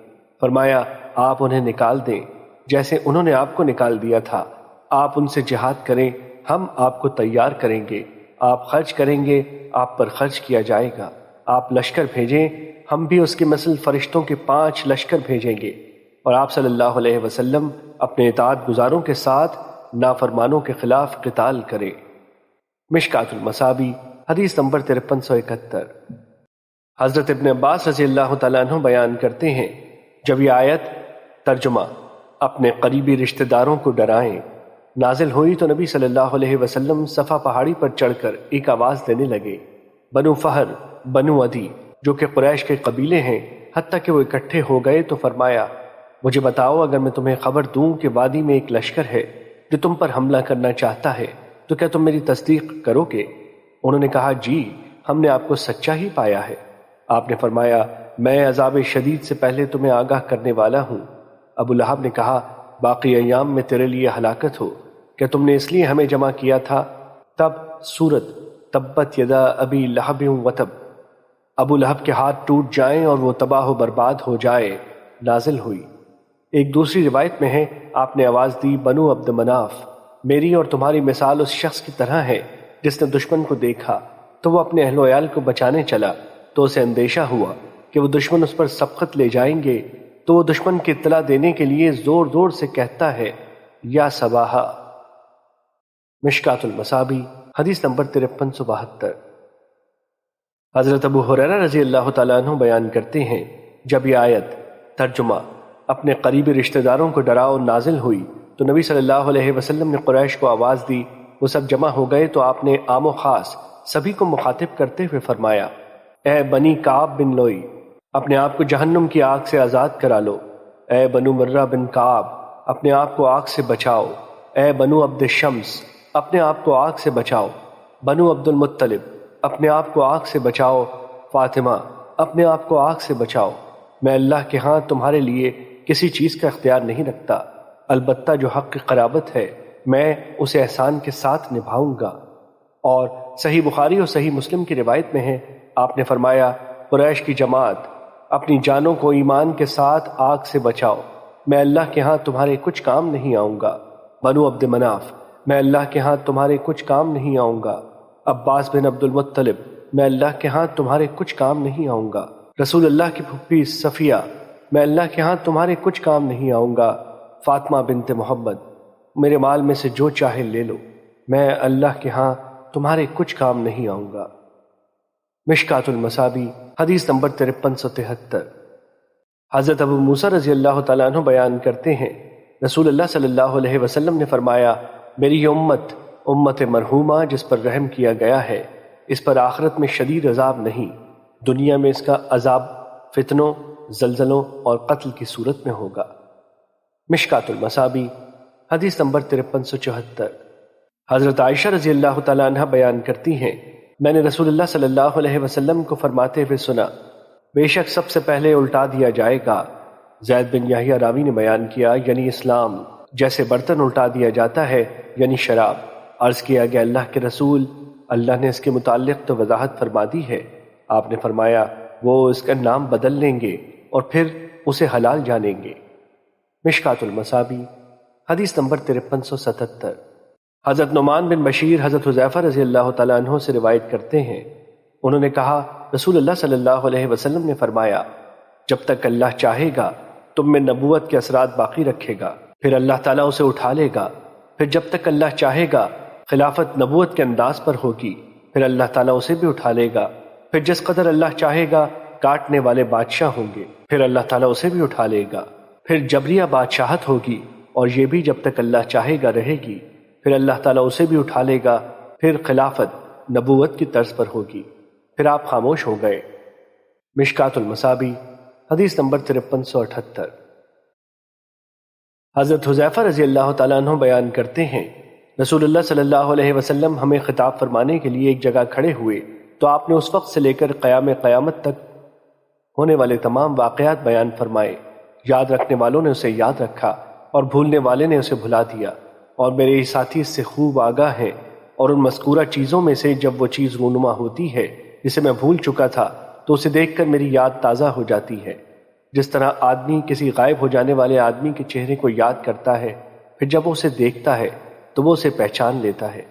فرمایا آپ انہیں نکال دیں جیسے انہوں نے آپ کو نکال دیا تھا، آپ ان سے جہاد کریں، ہم آپ کو تیار کریں گے، آپ خرچ کریں گے، آپ پر خرچ کیا جائے گا، آپ لشکر بھیجیں، ہم بھی اس کے مثل فرشتوں کے 5 لشکر بھیجیں گے، اور آپ صلی اللہ علیہ وسلم اپنے اطاعت گزاروں کے ساتھ نافرمانوں کے خلاف قتال کریں۔ مشکات المصابی حدیث نمبر 5371۔ حضرت ابن عباس رضی اللہ تعالیٰ عنہ بیان کرتے ہیں جب یہ آیت ترجمہ اپنے قریبی رشتہ داروں کو ڈرائیں نازل ہوئی تو نبی صلی اللہ علیہ وسلم صفا پہاڑی پر چڑھ کر ایک آواز دینے لگے۔ بنو فہر، بنو عدی جو کہ قریش کے قبیلے ہیں، حتیٰ کہ وہ اکٹھے ہو گئے تو فرمایا مجھے بتاؤ اگر میں تمہیں خبر دوں کہ وادی میں ایک لشکر ہے جو تم پر حملہ کرنا چاہتا ہے تو کیا تم میری تصدیق کرو گے؟ انہوں نے کہا جی، ہم نے آپ کو سچا ہی پایا ہے۔ آپ نے فرمایا میں عذاب شدید سے پہلے تمہیں آگاہ کرنے والا ہوں۔ ابو لہب نے کہا باقی ایام میں تیرے لیے ہلاکت ہو، کیا تم نے اس لیے ہمیں جمع کیا تھا؟ تب سورت تبت یدا ابی لہب وتب، ابو لہب کے ہاتھ ٹوٹ جائیں اور وہ تباہ و برباد ہو جائے، نازل ہوئی۔ ایک دوسری روایت میں ہے آپ نے آواز دی بنو عبد مناف، میری اور تمہاری مثال اس شخص کی طرح ہے جس نے دشمن کو دیکھا تو وہ اپنے اہل و عیال کو بچانے چلا تو اسے اندیشہ ہوا کہ وہ دشمن اس پر سبقت لے جائیں گے، تو وہ دشمن کی اطلاع دینے کے لیے زور زور سے کہتا ہے یا صباحا۔ مشکات المصابی حدیث نمبر 5372۔ حضرت ابو ہریرہ رضی اللہ تعالیٰ عنہ بیان کرتے ہیں جب یہ آیت ترجمہ اپنے قریبی رشتہ داروں کو ڈراؤ نازل ہوئی تو نبی صلی اللہ علیہ وسلم نے قریش کو آواز دی، وہ سب جمع ہو گئے تو آپ نے عام و خاص سبھی کو مخاطب کرتے ہوئے فرمایا اے بنی کعب بن لوئی، اپنے آپ کو جہنم کی آگ سے آزاد کرا لو۔ اے بنو مرہ بن کعب، اپنے آپ کو آگ سے بچاؤ۔ اے بنو عبد الشمس، اپنے آپ کو آگ سے بچاؤ۔ بنو عبد المطلب، اپنے آپ کو آگ سے بچاؤ۔ فاطمہ، اپنے آپ کو آگ سے بچاؤ۔ میں اللہ کے ہاں تمہارے لیے کسی چیز کا اختیار نہیں رکھتا، البتہ جو حق کی قرابت ہے میں اسے احسان کے ساتھ نبھاؤں گا۔ اور صحیح بخاری اور صحیح مسلم کی روایت میں ہے آپ نے فرمایا قریش کی جماعت، اپنی جانوں کو ایمان کے ساتھ آگ سے بچاؤ، میں اللہ کے ہاں تمہارے کچھ کام نہیں آؤں گا۔ بنو عبد مناف، میں اللہ کے ہاں تمہارے کچھ کام نہیں آؤں گا۔ عباس بن عبد المطلب، میں اللہ کے ہاں تمہارے کچھ کام نہیں آؤں گا۔ رسول اللہ کی پھپھی صفیہ، میں اللہ کے ہاں تمہارے کچھ کام نہیں آؤں گا۔ فاطمہ بنت محمد، میرے مال میں سے جو چاہے لے لو، میں اللہ کے ہاں تمہارے کچھ کام نہیں آؤں گا۔ مشکات المصابی حدیث نمبر 5373۔ حضرت ابو موسیٰ رضی اللہ تعالیٰ عنہ بیان کرتے ہیں رسول اللہ صلی اللہ علیہ وسلم نے فرمایا میری یہ امت امت مرحومہ جس پر رحم کیا گیا ہے، اس پر آخرت میں شدید عذاب نہیں، دنیا میں اس کا عذاب فتنوں، زلزلوں اور قتل کی صورت میں ہوگا۔ مشکات المصابی حدیث نمبر 5374۔ حضرت عائشہ رضی اللہ تعالیٰ عنہ بیان کرتی ہیں، میں نے رسول اللہ صلی اللہ علیہ وسلم کو فرماتے ہوئے سنا، بے شک سب سے پہلے الٹا دیا جائے گا۔ زید بن یحییٰ راوی نے بیان کیا، یعنی اسلام، جیسے برتن الٹا دیا جاتا ہے، یعنی شراب۔ عرض کیا گیا اللہ کے رسول، اللہ نے اس کے متعلق تو وضاحت فرما دی ہے۔ آپ نے فرمایا وہ اس کا نام بدل لیں گے اور پھر اسے حلال جانیں گے۔ مشکات المصابی حدیث نمبر 5377۔ حضرت نعمان بن بشیر حضرت حذیفہ رضی اللہ تعالیٰ عنہ سے روایت کرتے ہیں، انہوں نے کہا رسول اللہ صلی اللہ علیہ وسلم نے فرمایا، جب تک اللہ چاہے گا تم میں نبوت کے اثرات باقی رکھے گا، پھر اللہ تعالیٰ اسے اٹھا لے گا، پھر جب تک اللہ چاہے گا خلافت نبوت کے انداز پر ہوگی، پھر اللہ تعالیٰ اسے بھی اٹھا لے گا، پھر جس قدر اللہ چاہے گا کاٹنے والے بادشاہ ہوں گے، پھر اللہ تعالیٰ اسے بھی اٹھا لے گا، پھر جبریہ بادشاہت ہوگی اور یہ بھی جب تک اللہ چاہے گا رہے گی، پھر اللہ تعالیٰ اسے بھی اٹھا لے گا، پھر خلافت نبوت کی طرز پر ہوگی، پھر آپ خاموش ہو گئے۔ مشکات المصابی حدیث نمبر 5378۔ حضرت حذیفہ رضی اللہ تعالیٰ عنہ بیان کرتے ہیں، رسول اللہ صلی اللہ علیہ وسلم ہمیں خطاب فرمانے کے لیے ایک جگہ کھڑے ہوئے تو آپ نے اس وقت سے لے کر قیامت تک ہونے والے تمام واقعات بیان فرمائے۔ یاد رکھنے والوں نے اسے یاد رکھا اور بھولنے والے نے اسے بھلا دیا، اور میرے ساتھی اس سے خوب آگاہ ہیں، اور ان مذکورہ چیزوں میں سے جب وہ چیز رونما ہوتی ہے جسے میں بھول چکا تھا تو اسے دیکھ کر میری یاد تازہ ہو جاتی ہے، جس طرح آدمی کسی غائب ہو جانے والے آدمی کے چہرے کو یاد کرتا ہے، پھر جب وہ اسے دیکھتا ہے تو وہ اسے پہچان لیتا ہے۔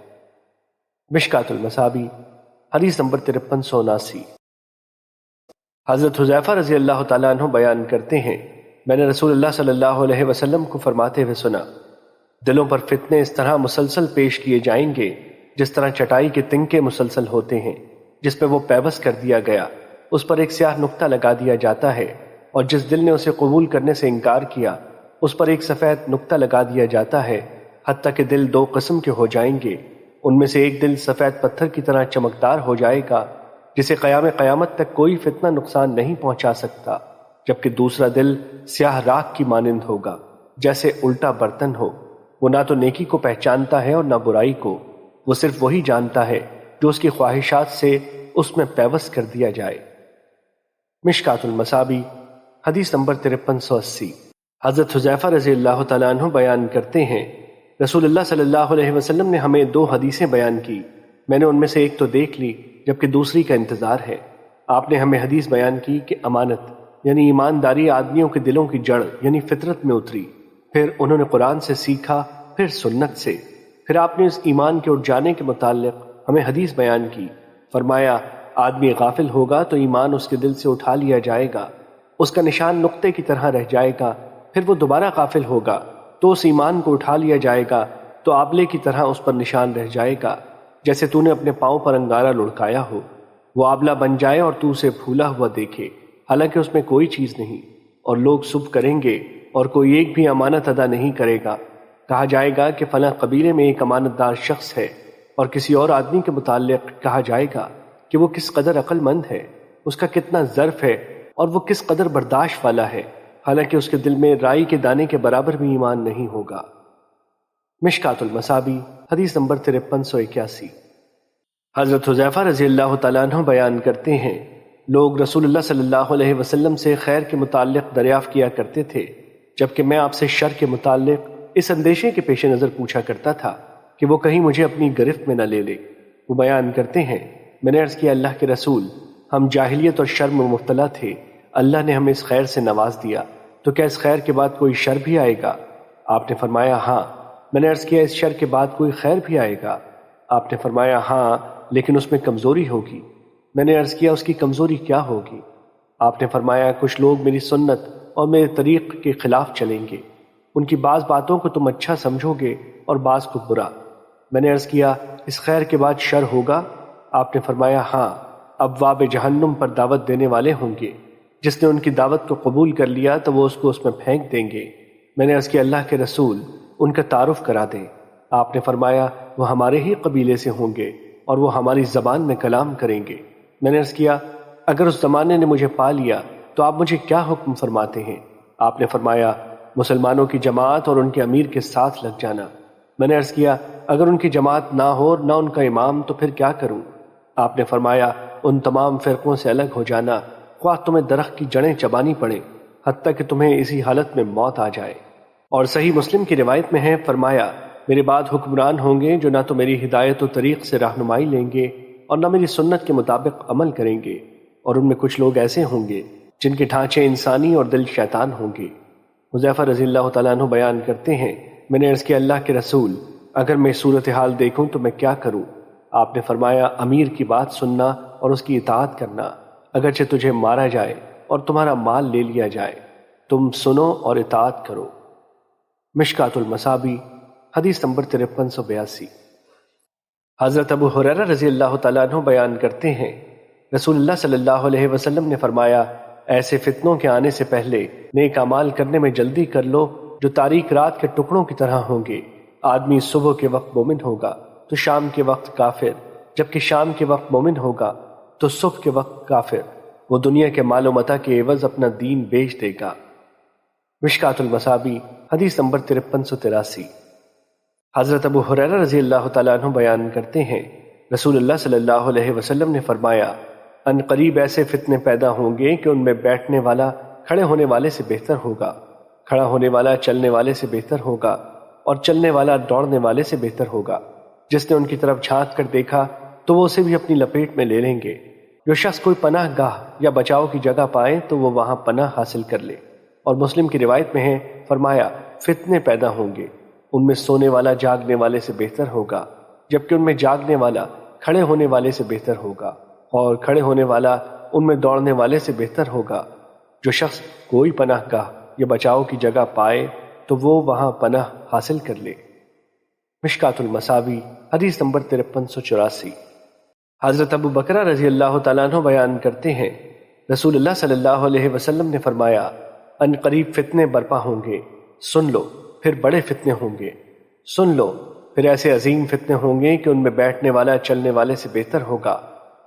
مشکات المصابی حدیث نمبر 5379۔ حضرت حذیفہ رضی اللہ تعالیٰ عنہ بیان کرتے ہیں، میں نے رسول اللہ صلی اللہ علیہ وسلم کو فرماتے ہوئے سنا، دلوں پر فتنے اس طرح مسلسل پیش کیے جائیں گے جس طرح چٹائی کے تنکے مسلسل ہوتے ہیں، جس پہ وہ پیوست کر دیا گیا اس پر ایک سیاہ نقطہ لگا دیا جاتا ہے، اور جس دل نے اسے قبول کرنے سے انکار کیا اس پر ایک سفید نقطہ لگا دیا جاتا ہے، حتیٰ کہ دل دو قسم کے ہو جائیں گے۔ ان میں سے ایک دل سفید پتھر کی طرح چمکدار ہو جائے گا جسے قیامت تک کوئی فتنہ نقصان نہیں پہنچا سکتا، جبکہ دوسرا دل سیاہ راکھ کی مانند ہوگا، جیسے الٹا برتن ہو۔ وہ نہ تو نیکی کو پہچانتا ہے اور نہ برائی کو، وہ صرف وہی جانتا ہے جو اس کی خواہشات سے اس میں پیوست کر دیا جائے۔ مشکات المصابی حدیث نمبر 5380۔ حضرت حذیفہ رضی اللہ تعالیٰ عنہ بیان کرتے ہیں، رسول اللہ صلی اللہ علیہ وسلم نے ہمیں 2 حدیثیں بیان کی، میں نے ان میں سے ایک تو دیکھ لی جبکہ دوسری کا انتظار ہے۔ آپ نے ہمیں حدیث بیان کی کہ امانت یعنی ایمانداری آدمیوں کے دلوں کی جڑ یعنی فطرت میں اتری، پھر انہوں نے قرآن سے سیکھا، پھر سنت سے، پھر آپ نے اس ایمان کے اٹھ جانے کے متعلق ہمیں حدیث بیان کی، فرمایا آدمی غافل ہوگا تو ایمان اس کے دل سے اٹھا لیا جائے گا، اس کا نشان نقطے کی طرح رہ جائے گا، پھر وہ دوبارہ غافل ہوگا تو اس ایمان کو اٹھا لیا جائے گا تو آبلے کی طرح اس پر نشان رہ جائے گا، جیسے تو نے اپنے پاؤں پر انگارہ لڑکایا ہو، وہ آبلہ بن جائے اور تو اسے پھولا ہوا دیکھے حالانکہ اس میں کوئی چیز نہیں، اور لوگ صبح کریں گے اور کوئی ایک بھی امانت ادا نہیں کرے گا، کہا جائے گا کہ فلاں قبیلے میں ایک امانت دار شخص ہے، اور کسی اور آدمی کے متعلق کہا جائے گا کہ وہ کس قدر عقل مند ہے، اس کا کتنا ظرف ہے اور وہ کس قدر برداشت والا ہے، حالانکہ اس کے دل میں رائی کے دانے کے برابر بھی ایمان نہیں ہوگا۔ مشکات المصابی حدیث نمبر 5381۔ حضرت حذیفہ رضی اللہ تعالیٰ عنہ بیان کرتے ہیں، لوگ رسول اللہ صلی اللہ علیہ وسلم سے خیر کے متعلق دریافت کیا کرتے تھے، جبکہ میں آپ سے شر کے متعلق اس اندیشے کے پیش نظر پوچھا کرتا تھا کہ وہ کہیں مجھے اپنی گرفت میں نہ لے لے۔ وہ بیان کرتے ہیں، میں نے عرض کیا اللہ کے رسول، ہم جاہلیت اور شر میں مبتلا تھے، اللہ نے ہمیں اس خیر سے نواز دیا، تو کیا اس خیر کے بعد کوئی شر بھی آئے گا؟ آپ نے فرمایا ہاں۔ میں نے عرض کیا اس شر کے بعد کوئی خیر بھی آئے گا؟ آپ نے فرمایا ہاں، لیکن اس میں کمزوری ہوگی۔ میں نے عرض کیا اس کی کمزوری کیا ہوگی؟ آپ نے فرمایا کچھ لوگ میری سنت اور میرے طریق کے خلاف چلیں گے، ان کی بعض باتوں کو تم اچھا سمجھو گے اور بعض کو برا۔ میں نے عرض کیا اس خیر کے بعد شر ہوگا؟ آپ نے فرمایا ہاں، ابواب جہنم پر دعوت دینے والے ہوں گے، جس نے ان کی دعوت کو قبول کر لیا تو وہ اس کو اس میں پھینک دیں گے۔ میں نے عرض کیا اللہ کے رسول ان کا تعارف کرا دیں۔ آپ نے فرمایا وہ ہمارے ہی قبیلے سے ہوں گے اور وہ ہماری زبان میں کلام کریں گے۔ میں نے عرض کیا اگر اس زمانے نے مجھے پا لیا تو آپ مجھے کیا حکم فرماتے ہیں؟ آپ نے فرمایا مسلمانوں کی جماعت اور ان کے امیر کے ساتھ لگ جانا۔ میں نے عرض کیا اگر ان کی جماعت نہ ہو اور نہ ان کا امام تو پھر کیا کروں؟ آپ نے فرمایا ان تمام فرقوں سے الگ ہو جانا، خواہ تمہیں درخت کی جڑیں چبانی پڑیں، حتیٰ کہ تمہیں اسی حالت میں موت آ جائے۔ اور صحیح مسلم کی روایت میں ہے، فرمایا میرے بعد حکمران ہوں گے جو نہ تو میری ہدایت و طریق سے رہنمائی لیں گے اور نہ میری سنت کے مطابق عمل کریں گے، اور ان میں کچھ لوگ ایسے ہوں گے جن کے ڈھانچے انسانی اور دل شیطان ہوں گے۔ حذیفہ رضی اللہ تعالیٰ عنہ بیان کرتے ہیں، میں نے عرض کیا اللہ کے رسول اگر میں صورتحال دیکھوں تو میں کیا کروں؟ آپ نے فرمایا امیر کی بات سننا اور اس کی اطاعت کرنا، اگرچہ تجھے مارا جائے اور تمہارا مال لے لیا جائے، تم سنو اور اطاعت کرو۔ مشکات المصابیح حدیث نمبر 5382۔ حضرت ابو ہریرہ رضی اللہ تعالیٰ عنہ بیان کرتے ہیں، رسول اللہ صلی اللہ علیہ وسلم نے فرمایا ایسے فتنوں کے آنے سے پہلے نیک اعمال کرنے میں جلدی کر لو جو تاریک رات کے ٹکڑوں کی طرح ہوں گے۔ آدمی صبح کے وقت مومن ہوگا تو شام کے وقت کافر، جبکہ شام کے وقت مومن ہوگا تو صبح کے وقت کافر۔ وہ دنیا کے مال و متاع کے عوض اپنا دین بیچ دے گا۔ مشکات المصابیح حدیث نمبر 5383۔ حضرت ابو ہریرہ رضی اللہ تعالیٰ عنہ بیان کرتے ہیں، رسول اللہ صلی اللہ علیہ وسلم نے فرمایا ان قریب ایسے فتنے پیدا ہوں گے کہ ان میں بیٹھنے والا کھڑے ہونے والے سے بہتر ہوگا، کھڑا ہونے والا چلنے والے سے بہتر ہوگا، اور چلنے والا دوڑنے والے سے بہتر ہوگا۔ جس نے ان کی طرف جھانک کر دیکھا تو وہ اسے بھی اپنی لپیٹ میں لے لیں گے۔ جو شخص کوئی پناہ گاہ یا بچاؤ کی جگہ پائے تو وہ وہاں پناہ حاصل کر لے۔ اور مسلم کی روایت میں ہے، فرمایا فتنے پیدا ہوں گے، ان میں سونے والا جاگنے والے سے بہتر ہوگا، جبکہ ان میں جاگنے والا کھڑے ہونے والے سے بہتر ہوگا، اور کھڑے ہونے والا ان میں دوڑنے والے سے بہتر ہوگا۔ جو شخص کوئی پناہ گاہ یا بچاؤ کی جگہ پائے تو وہ وہاں پناہ حاصل کر لے۔ مشکات المصابیح حدیث نمبر 5384۔ حضرت ابو بکرہ رضی اللہ تعالیٰ عنہ بیان کرتے ہیں، رسول اللہ صلی اللہ علیہ وسلم نے فرمایا ان قریب فتنے برپا ہوں گے، سن لو، پھر بڑے فتنے ہوں گے، سن لو، پھر ایسے عظیم فتنے ہوں گے کہ ان میں بیٹھنے والا چلنے والے سے بہتر ہوگا،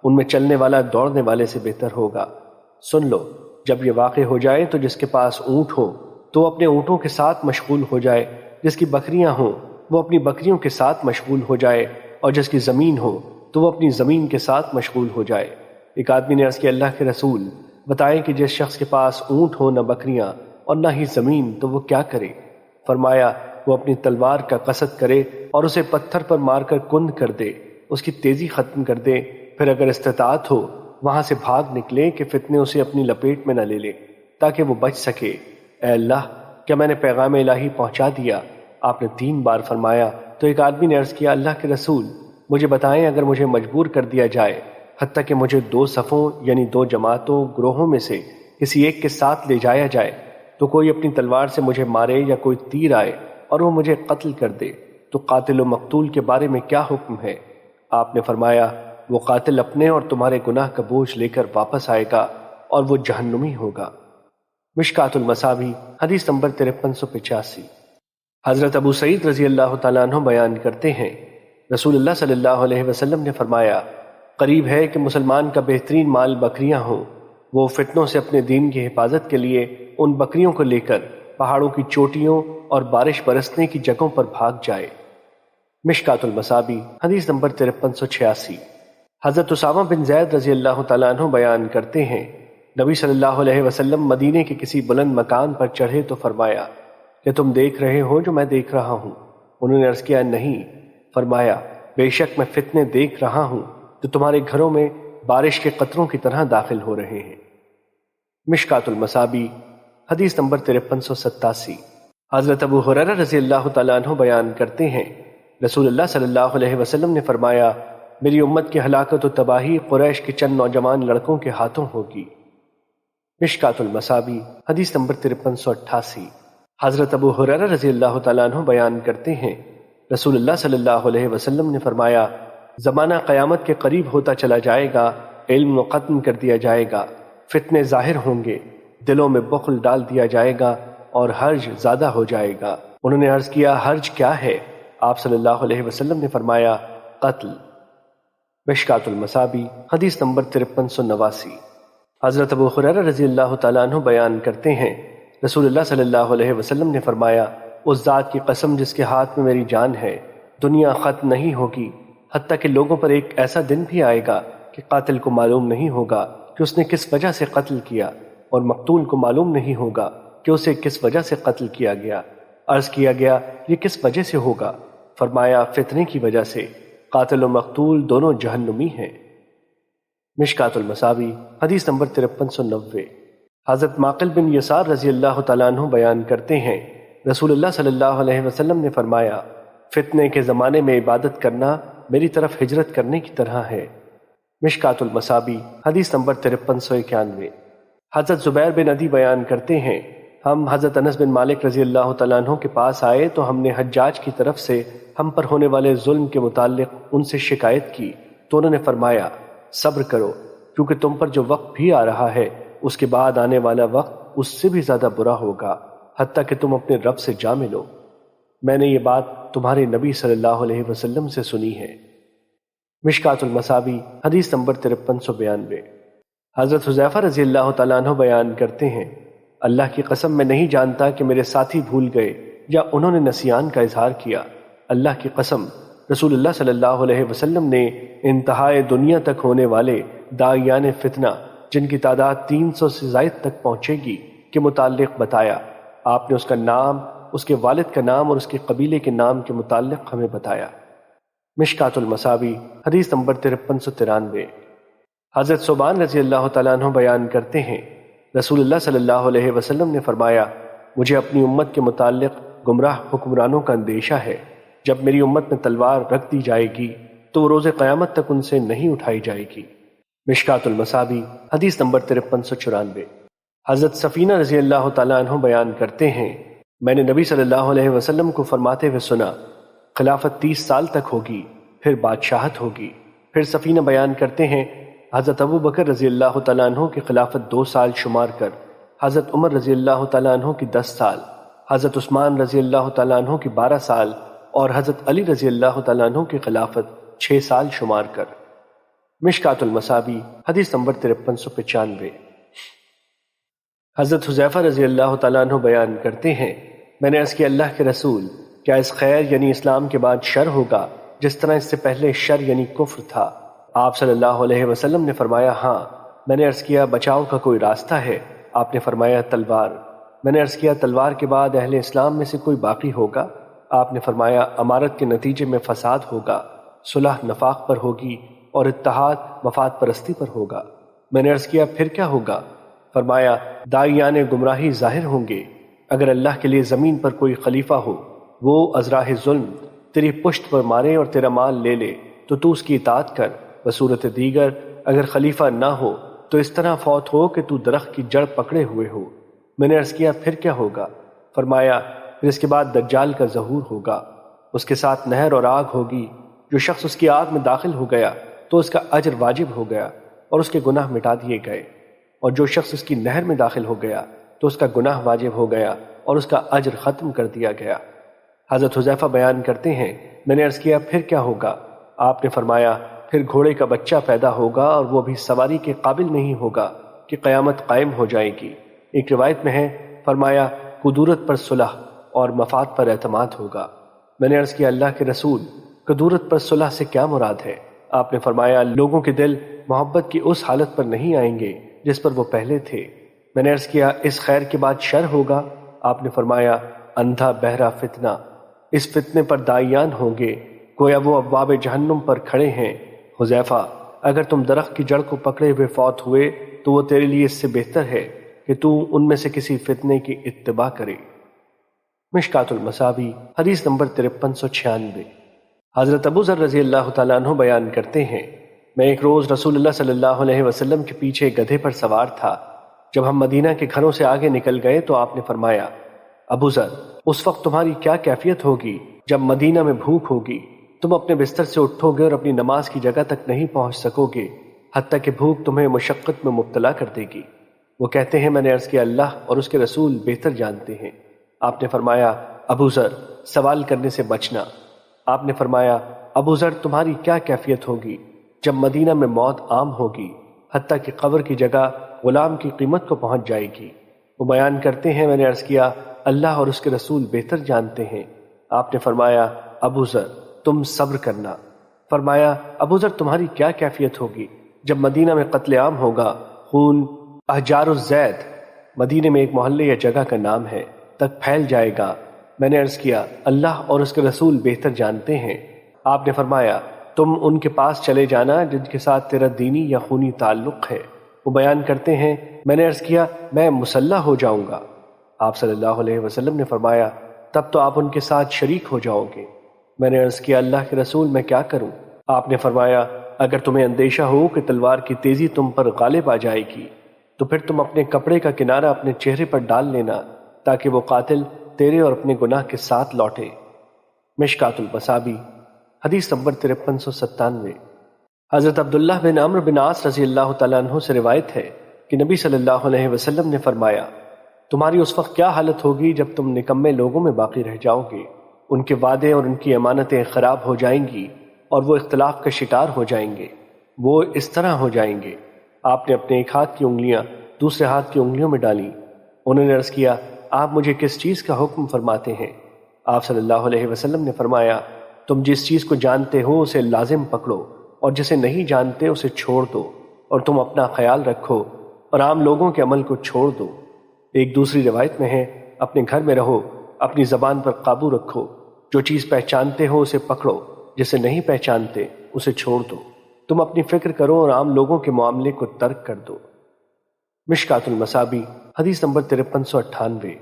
ان میں چلنے والا دوڑنے والے سے بہتر ہوگا۔ سن لو، جب یہ واقع ہو جائے تو جس کے پاس اونٹ ہو تو وہ اپنے اونٹوں کے ساتھ مشغول ہو جائے، جس کی بکریاں ہوں وہ اپنی بکریوں کے ساتھ مشغول ہو جائے، اور جس کی زمین ہو تو وہ اپنی زمین کے ساتھ مشغول ہو جائے۔ ایک آدمی نے عرض کیا اللہ کے رسول بتائیں کہ جس شخص کے پاس اونٹ ہو نہ بکریاں اور نہ ہی زمین تو وہ کیا کرے؟ فرمایا وہ اپنی تلوار کا قصد کرے اور اسے پتھر پر مار کر کند کر دے، اس کی تیزی ختم کر دے، پھر اگر استطاعت ہو وہاں سے بھاگ نکلے کہ فتنے اسے اپنی لپیٹ میں نہ لے لے تاکہ وہ بچ سکے۔ اے اللہ کیا میں نے پیغام الہی پہنچا دیا؟ آپ نے 3 بار فرمایا تو ایک آدمی نے عرض کیا اللہ کے رسول مجھے بتائیں اگر مجھے مجبور کر دیا جائے حتیٰ کہ مجھے 2 صفوں یعنی 2 جماعتوں گروہوں میں سے کسی ایک کے ساتھ لے جایا جائے تو کوئی اپنی تلوار سے مجھے مارے یا کوئی تیر آئے اور وہ مجھے قتل کر دے تو قاتل و مقتول کے بارے میں کیا حکم ہے؟ آپ نے فرمایا وہ قاتل اپنے اور تمہارے گناہ کا بوجھ لے کر واپس آئے گا اور وہ جہنمی ہوگا۔ مشکات المصابیح حدیث نمبر 5385۔ حضرت ابو سعید رضی اللہ تعالیٰ عنہ بیان کرتے ہیں، رسول اللہ صلی اللہ علیہ وسلم نے فرمایا قریب ہے کہ مسلمان کا بہترین مال بکریاں ہوں، وہ فتنوں سے اپنے دین کی حفاظت کے لیے ان بکریوں کو لے کر پہاڑوں کی چوٹیوں اور بارش برسنے کی جگہوں پر بھاگ جائے۔ مشکات المصابیح حدیث نمبر 5386۔ حضرت اسامہ بن زید رضی اللہ تعالیٰ عنہ بیان کرتے ہیں، نبی صلی اللہ علیہ وسلم مدینے کے کسی بلند مکان پر چڑھے تو فرمایا کہ تم دیکھ رہے ہو جو میں دیکھ رہا ہوں؟ انہوں نے عرض کیا نہیں۔ فرمایا بے شک میں فتنے دیکھ رہا ہوں جو تمہارے گھروں میں بارش کے قطروں کی طرح داخل ہو رہے ہیں۔ مشکات المصابیح حدیث نمبر 5387۔ حضرت ابو ہریرہ رضی اللہ تعالیٰ عنہ بیان کرتے ہیں، رسول اللہ صلی اللہ علیہ وسلم نے فرمایا میری امت کی ہلاکت و تباہی قریش کے چند نوجوان لڑکوں کے ہاتھوں ہوگی۔ مشکات المصابیح حدیث نمبر 5388۔ حضرت ابو ہریرہ رضی اللہ تعالیٰ عنہ بیان کرتے ہیں، رسول اللہ صلی اللہ علیہ وسلم نے فرمایا زمانہ قیامت کے قریب ہوتا چلا جائے گا، علم ختم کر دیا جائے گا، فتنے ظاہر ہوں گے، دلوں میں بخل ڈال دیا جائے گا اور حرج زیادہ ہو جائے گا۔ انہوں نے عرض کیا حرج کیا ہے؟ آپ صلی اللہ علیہ وسلم نے فرمایا قتل۔ مشکات المصابیح حدیث نمبر 5389۔ حضرت ابو ہریرہ رضی اللہ تعالیٰ عنہ بیان کرتے ہیں، رسول اللہ صلی اللہ علیہ وسلم نے فرمایا، اس ذات کی قسم جس کے ہاتھ میں میری جان ہے، دنیا ختم نہیں ہوگی حتیٰ کہ لوگوں پر ایک ایسا دن بھی آئے گا کہ قاتل کو معلوم نہیں ہوگا کہ اس نے کس وجہ سے قتل کیا، اور مقتول کو معلوم نہیں ہوگا کہ اسے کس وجہ سے قتل کیا گیا۔ عرض کیا گیا، یہ کس وجہ سے ہوگا؟ فرمایا، فتنے کی وجہ سے۔ قاتل و مقتول دونوں جہنمی ہیں۔ مشکات المصابیح حدیث نمبر 5390۔ حضرت معقل بن یسار رضی اللہ تعالیٰ عنہ بیان کرتے ہیں، رسول اللہ صلی اللہ علیہ وسلم نے فرمایا، فتنے کے زمانے میں عبادت کرنا میری طرف ہجرت کرنے کی طرح ہے۔ مشکات المصابیح حدیث نمبر 5391۔ حضرت زبیر بن عدی بیان کرتے ہیں، ہم حضرت انس بن مالک رضی اللہ تعالیٰ عنہ کے پاس آئے تو ہم نے حجاج کی طرف سے ہم پر ہونے والے ظلم کے متعلق ان سے شکایت کی تو انہوں نے فرمایا، صبر کرو، کیونکہ تم پر جو وقت بھی آ رہا ہے اس کے بعد آنے والا وقت اس سے بھی زیادہ برا ہوگا، حتیٰ کہ تم اپنے رب سے جا ملو۔ میں نے یہ بات تمہارے نبی صلی اللہ علیہ وسلم سے سنی ہے۔ مشکات المصابیح حدیث نمبر 5392۔ حضرت حذیفہ رضی اللہ تعالیٰ عنہ بیان کرتے ہیں، اللہ کی قسم میں نہیں جانتا کہ میرے ساتھی بھول گئے یا انہوں نے نسیان کا اظہار کیا۔ اللہ کی قسم، رسول اللہ صلی اللہ علیہ وسلم نے انتہائے دنیا تک ہونے والے داعیان فتنہ جن کی تعداد 300 سے زائد تک پہنچے گی کے متعلق بتایا۔ آپ نے اس کا نام، اس کے والد کا نام اور اس کے قبیلے کے نام کے متعلق ہمیں بتایا۔ مشکات المصابیح حدیث نمبر 5393۔ حضرت ثوبان رضی اللہ تعالیٰ عنہ بیان کرتے ہیں، رسول اللہ صلی اللہ علیہ وسلم نے فرمایا، مجھے اپنی امت کے متعلق گمراہ حکمرانوں کا اندیشہ ہے۔ جب میری امت میں تلوار رکھ دی جائے گی تو وہ روز قیامت تک ان سے نہیں اٹھائی جائے گی۔ مشکات المصابیح حدیث نمبر 5394۔ حضرت سفینہ رضی اللہ تعالیٰ عنہ بیان کرتے ہیں، میں نے نبی صلی اللہ علیہ وسلم کو فرماتے ہوئے سنا، خلافت 30 سال تک ہوگی، پھر بادشاہت ہوگی۔ پھر سفینہ بیان کرتے ہیں، حضرت ابو بکر رضی اللہ تعالیٰ عنہ کی خلافت 2 سال شمار کر، حضرت عمر رضی اللہ تعالیٰ عنہ کی 10 سال، حضرت عثمان رضی اللہ تعالیٰ عنہ کی 12 سال اور حضرت علی رضی اللہ تعالیٰ عنہ کی خلافت 6 سال شمار کر۔ مشکات المصابیح حدیث نمبر 5395۔ حضرت حذیفہ رضی اللہ تعالیٰ عنہ بیان کرتے ہیں، میں نے عرض کیا، اللہ کے رسول، کیا اس خیر یعنی اسلام کے بعد شر ہوگا جس طرح اس سے پہلے شر یعنی کفر تھا؟ آپ صلی اللہ علیہ وسلم نے فرمایا، ہاں۔ میں نے عرض کیا، بچاؤ کا کوئی راستہ ہے؟ آپ نے فرمایا، تلوار۔ میں نے عرض کیا، تلوار کے بعد اہل اسلام میں سے کوئی باقی ہوگا؟ آپ نے فرمایا، امارت کے نتیجے میں فساد ہوگا، صلح نفاق پر ہوگی اور اتحاد مفاد پرستی پر ہوگا۔ میں نے عرض کیا، پھر کیا ہوگا؟ فرمایا، داعیان گمراہی ظاہر ہوں گے۔ اگر اللہ کے لیے زمین پر کوئی خلیفہ ہو، وہ ازراہ ظلم تیری پشت پر مارے اور تیرا مال لے لے تو اس کی اطاعت کر۔ بصورت دیگر اگر خلیفہ نہ ہو تو اس طرح فوت ہو کہ تو درخت کی جڑ پکڑے ہوئے ہو۔ میں نے عرض کیا، پھر کیا ہوگا؟ فرمایا، پھر اس کے بعد دجال کا ظہور ہوگا، اس کے ساتھ نہر اور آگ ہوگی۔ جو شخص اس کی آگ میں داخل ہو گیا تو اس کا اجر واجب ہو گیا اور اس کے گناہ مٹا دیے گئے، اور جو شخص اس کی نہر میں داخل ہو گیا تو اس کا گناہ واجب ہو گیا اور اس کا اجر ختم کر دیا گیا۔ حضرت حذیفہ بیان کرتے ہیں، میں نے عرض کیا، پھر کیا ہوگا؟ آپ نے فرمایا، پھر گھوڑے کا بچہ پیدا ہوگا اور وہ بھی سواری کے قابل نہیں ہوگا کہ قیامت قائم ہو جائے گی۔ ایک روایت میں ہے، فرمایا، قدورت پر صلح اور مفاد پر اعتماد ہوگا۔ میں نے عرض کیا، اللہ کے رسول، قدورت پر صلح سے کیا مراد ہے؟ آپ نے فرمایا، لوگوں کے دل محبت کی اس حالت پر نہیں آئیں گے جس پر وہ پہلے تھے۔ میں نے عرض کیا، اس خیر کے بعد شر ہوگا؟ آپ نے فرمایا، اندھا بہرا فتنہ، اس فتنے پر داعیان ہوں گے، گویا وہ ابواب جہنم پر کھڑے ہیں۔ حذیفہ، اگر تم درخت کی جڑ کو پکڑے ہوئے فوت ہوئے تو وہ تیرے لیے اس سے بہتر ہے کہ تو ان میں سے کسی فتنے کی اتباع کرے۔ مشکات المصابیح حدیث نمبر 5396۔ حضرت ابو ذر رضی اللہ تعالیٰ عنہ بیان کرتے ہیں، میں ایک روز رسول اللہ صلی اللہ علیہ وسلم کے پیچھے گدھے پر سوار تھا۔ جب ہم مدینہ کے گھروں سے آگے نکل گئے تو آپ نے فرمایا، ابو ذر، اس وقت تمہاری کیا کیفیت ہوگی جب مدینہ میں بھوک ہوگی؟ تم اپنے بستر سے اٹھو گے اور اپنی نماز کی جگہ تک نہیں پہنچ سکو گے حتیٰ کہ بھوک تمہیں مشقت میں مبتلا کر دے گی۔ وہ کہتے ہیں، میں نے عرض کیا، اللہ اور اس کے رسول بہتر جانتے ہیں۔ آپ نے فرمایا، ابو ذر، سوال کرنے سے بچنا۔ آپ نے فرمایا، ابو ذر، تمہاری کیا کیفیت ہوگی جب مدینہ میں موت عام ہوگی حتیٰ کہ قبر کی جگہ غلام کی قیمت کو پہنچ جائے گی؟ وہ بیان کرتے ہیں میں نے عرض کیا اللہ اور اس کے رسول بہتر جانتے ہیں۔ آپ نے فرمایا ابو ذر تم صبر کرنا۔ فرمایا ابو ذر تمہاری کیا کیفیت ہوگی جب مدینہ میں قتل عام ہوگا، خون احجار الزید مدینہ میں ایک محلے یا جگہ کا نام ہے تک پھیل جائے گا؟ میں نے عرض کیا اللہ اور اس کے رسول بہتر جانتے ہیں۔ آپ نے فرمایا تم ان کے پاس چلے جانا جن کے ساتھ تیرا دینی یا خونی تعلق ہے۔ وہ بیان کرتے ہیں میں نے عرض کیا میں مسلح ہو جاؤں گا۔ آپ صلی اللہ علیہ وسلم نے فرمایا تب تو آپ ان کے ساتھ شریک ہو جاؤ گے۔ میں نے عرض کیا اللہ کے رسول میں کیا کروں؟ آپ نے فرمایا اگر تمہیں اندیشہ ہو کہ تلوار کی تیزی تم پر غالب آ جائے گی تو پھر تم اپنے کپڑے کا کنارہ اپنے چہرے پر ڈال لینا تاکہ وہ قاتل تیرے اور اپنے گناہ کے ساتھ لوٹے۔ مشکات المصابی حدیث نمبر 5397۔ حضرت عبداللہ بن عمرو بن عاص رضی اللہ تعالیٰ عنہ سے روایت ہے کہ نبی صلی اللہ علیہ وسلم نے فرمایا تمہاری اس وقت کیا حالت ہوگی جب تم نکمے لوگوں میں باقی رہ جاؤ گے، ان کے وعدے اور ان کی امانتیں خراب ہو جائیں گی اور وہ اختلاف کا شکار ہو جائیں گے۔ وہ اس طرح ہو جائیں گے آپ نے اپنے ایک ہاتھ کی انگلیاں دوسرے ہاتھ کی انگلیوں میں ڈالیں۔ انہوں نے عرض کیا آپ مجھے کس چیز کا حکم فرماتے ہیں؟ آپ صلی اللہ علیہ وسلم نے فرمایا تم جس چیز کو جانتے ہو اسے لازم پکڑو اور جسے نہیں جانتے اسے چھوڑ دو، اور تم اپنا خیال رکھو اور عام لوگوں کے عمل کو چھوڑ دو۔ ایک دوسری روایت میں ہے اپنے گھر میں رہو، اپنی زبان پر قابو رکھو، جو چیز پہچانتے ہو اسے پکڑو، جسے نہیں پہچانتے اسے چھوڑ دو، تم اپنی فکر کرو اور عام لوگوں کے معاملے کو ترک کر دو۔ مشکات المصابی حدیث نمبر 5398۔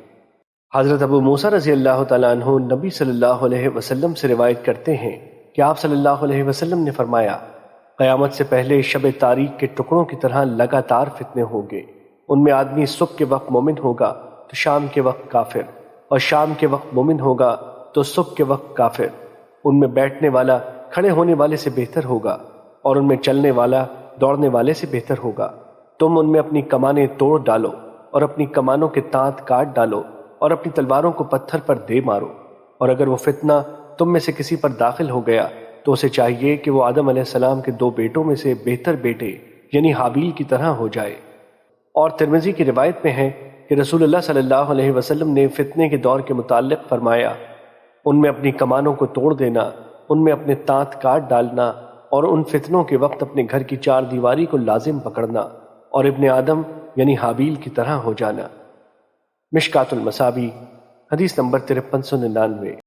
حضرت ابو موسیٰ رضی اللہ تعالیٰ عنہ نبی صلی اللہ علیہ وسلم سے روایت کرتے ہیں کہ آپ صلی اللہ علیہ وسلم نے فرمایا قیامت سے پہلے شب تاریک کے ٹکڑوں کی طرح لگاتار فتنے ہوں گے، ان میں آدمی صبح کے وقت مومن ہوگا تو شام کے وقت کافر، اور شام کے وقت مومن ہوگا تو صبح کے وقت کافر۔ ان میں بیٹھنے والا کھڑے ہونے والے سے بہتر ہوگا اور ان میں چلنے والا دوڑنے والے سے بہتر ہوگا۔ تم ان میں اپنی کمانیں توڑ ڈالو اور اپنی کمانوں کے تانت کاٹ ڈالو اور اپنی تلواروں کو پتھر پر دے مارو، اور اگر وہ فتنہ تم میں سے کسی پر داخل ہو گیا تو اسے چاہیے کہ وہ آدم علیہ السلام کے 2 بیٹوں میں سے بہتر بیٹے یعنی حابیل کی طرح ہو جائے۔ اور ترمذی کی روایت میں ہے کہ رسول اللہ صلی اللہ علیہ وسلم نے فتنے کے دور کے متعلق فرمایا ان میں اپنی کمانوں کو توڑ دینا، ان میں اپنے تانت کاٹ ڈالنا اور ان فتنوں کے وقت اپنے گھر کی 4 دیواری کو لازم پکڑنا اور ابن آدم یعنی حابیل کی طرح ہو جانا۔ مشکات المصابی حدیث نمبر 5399۔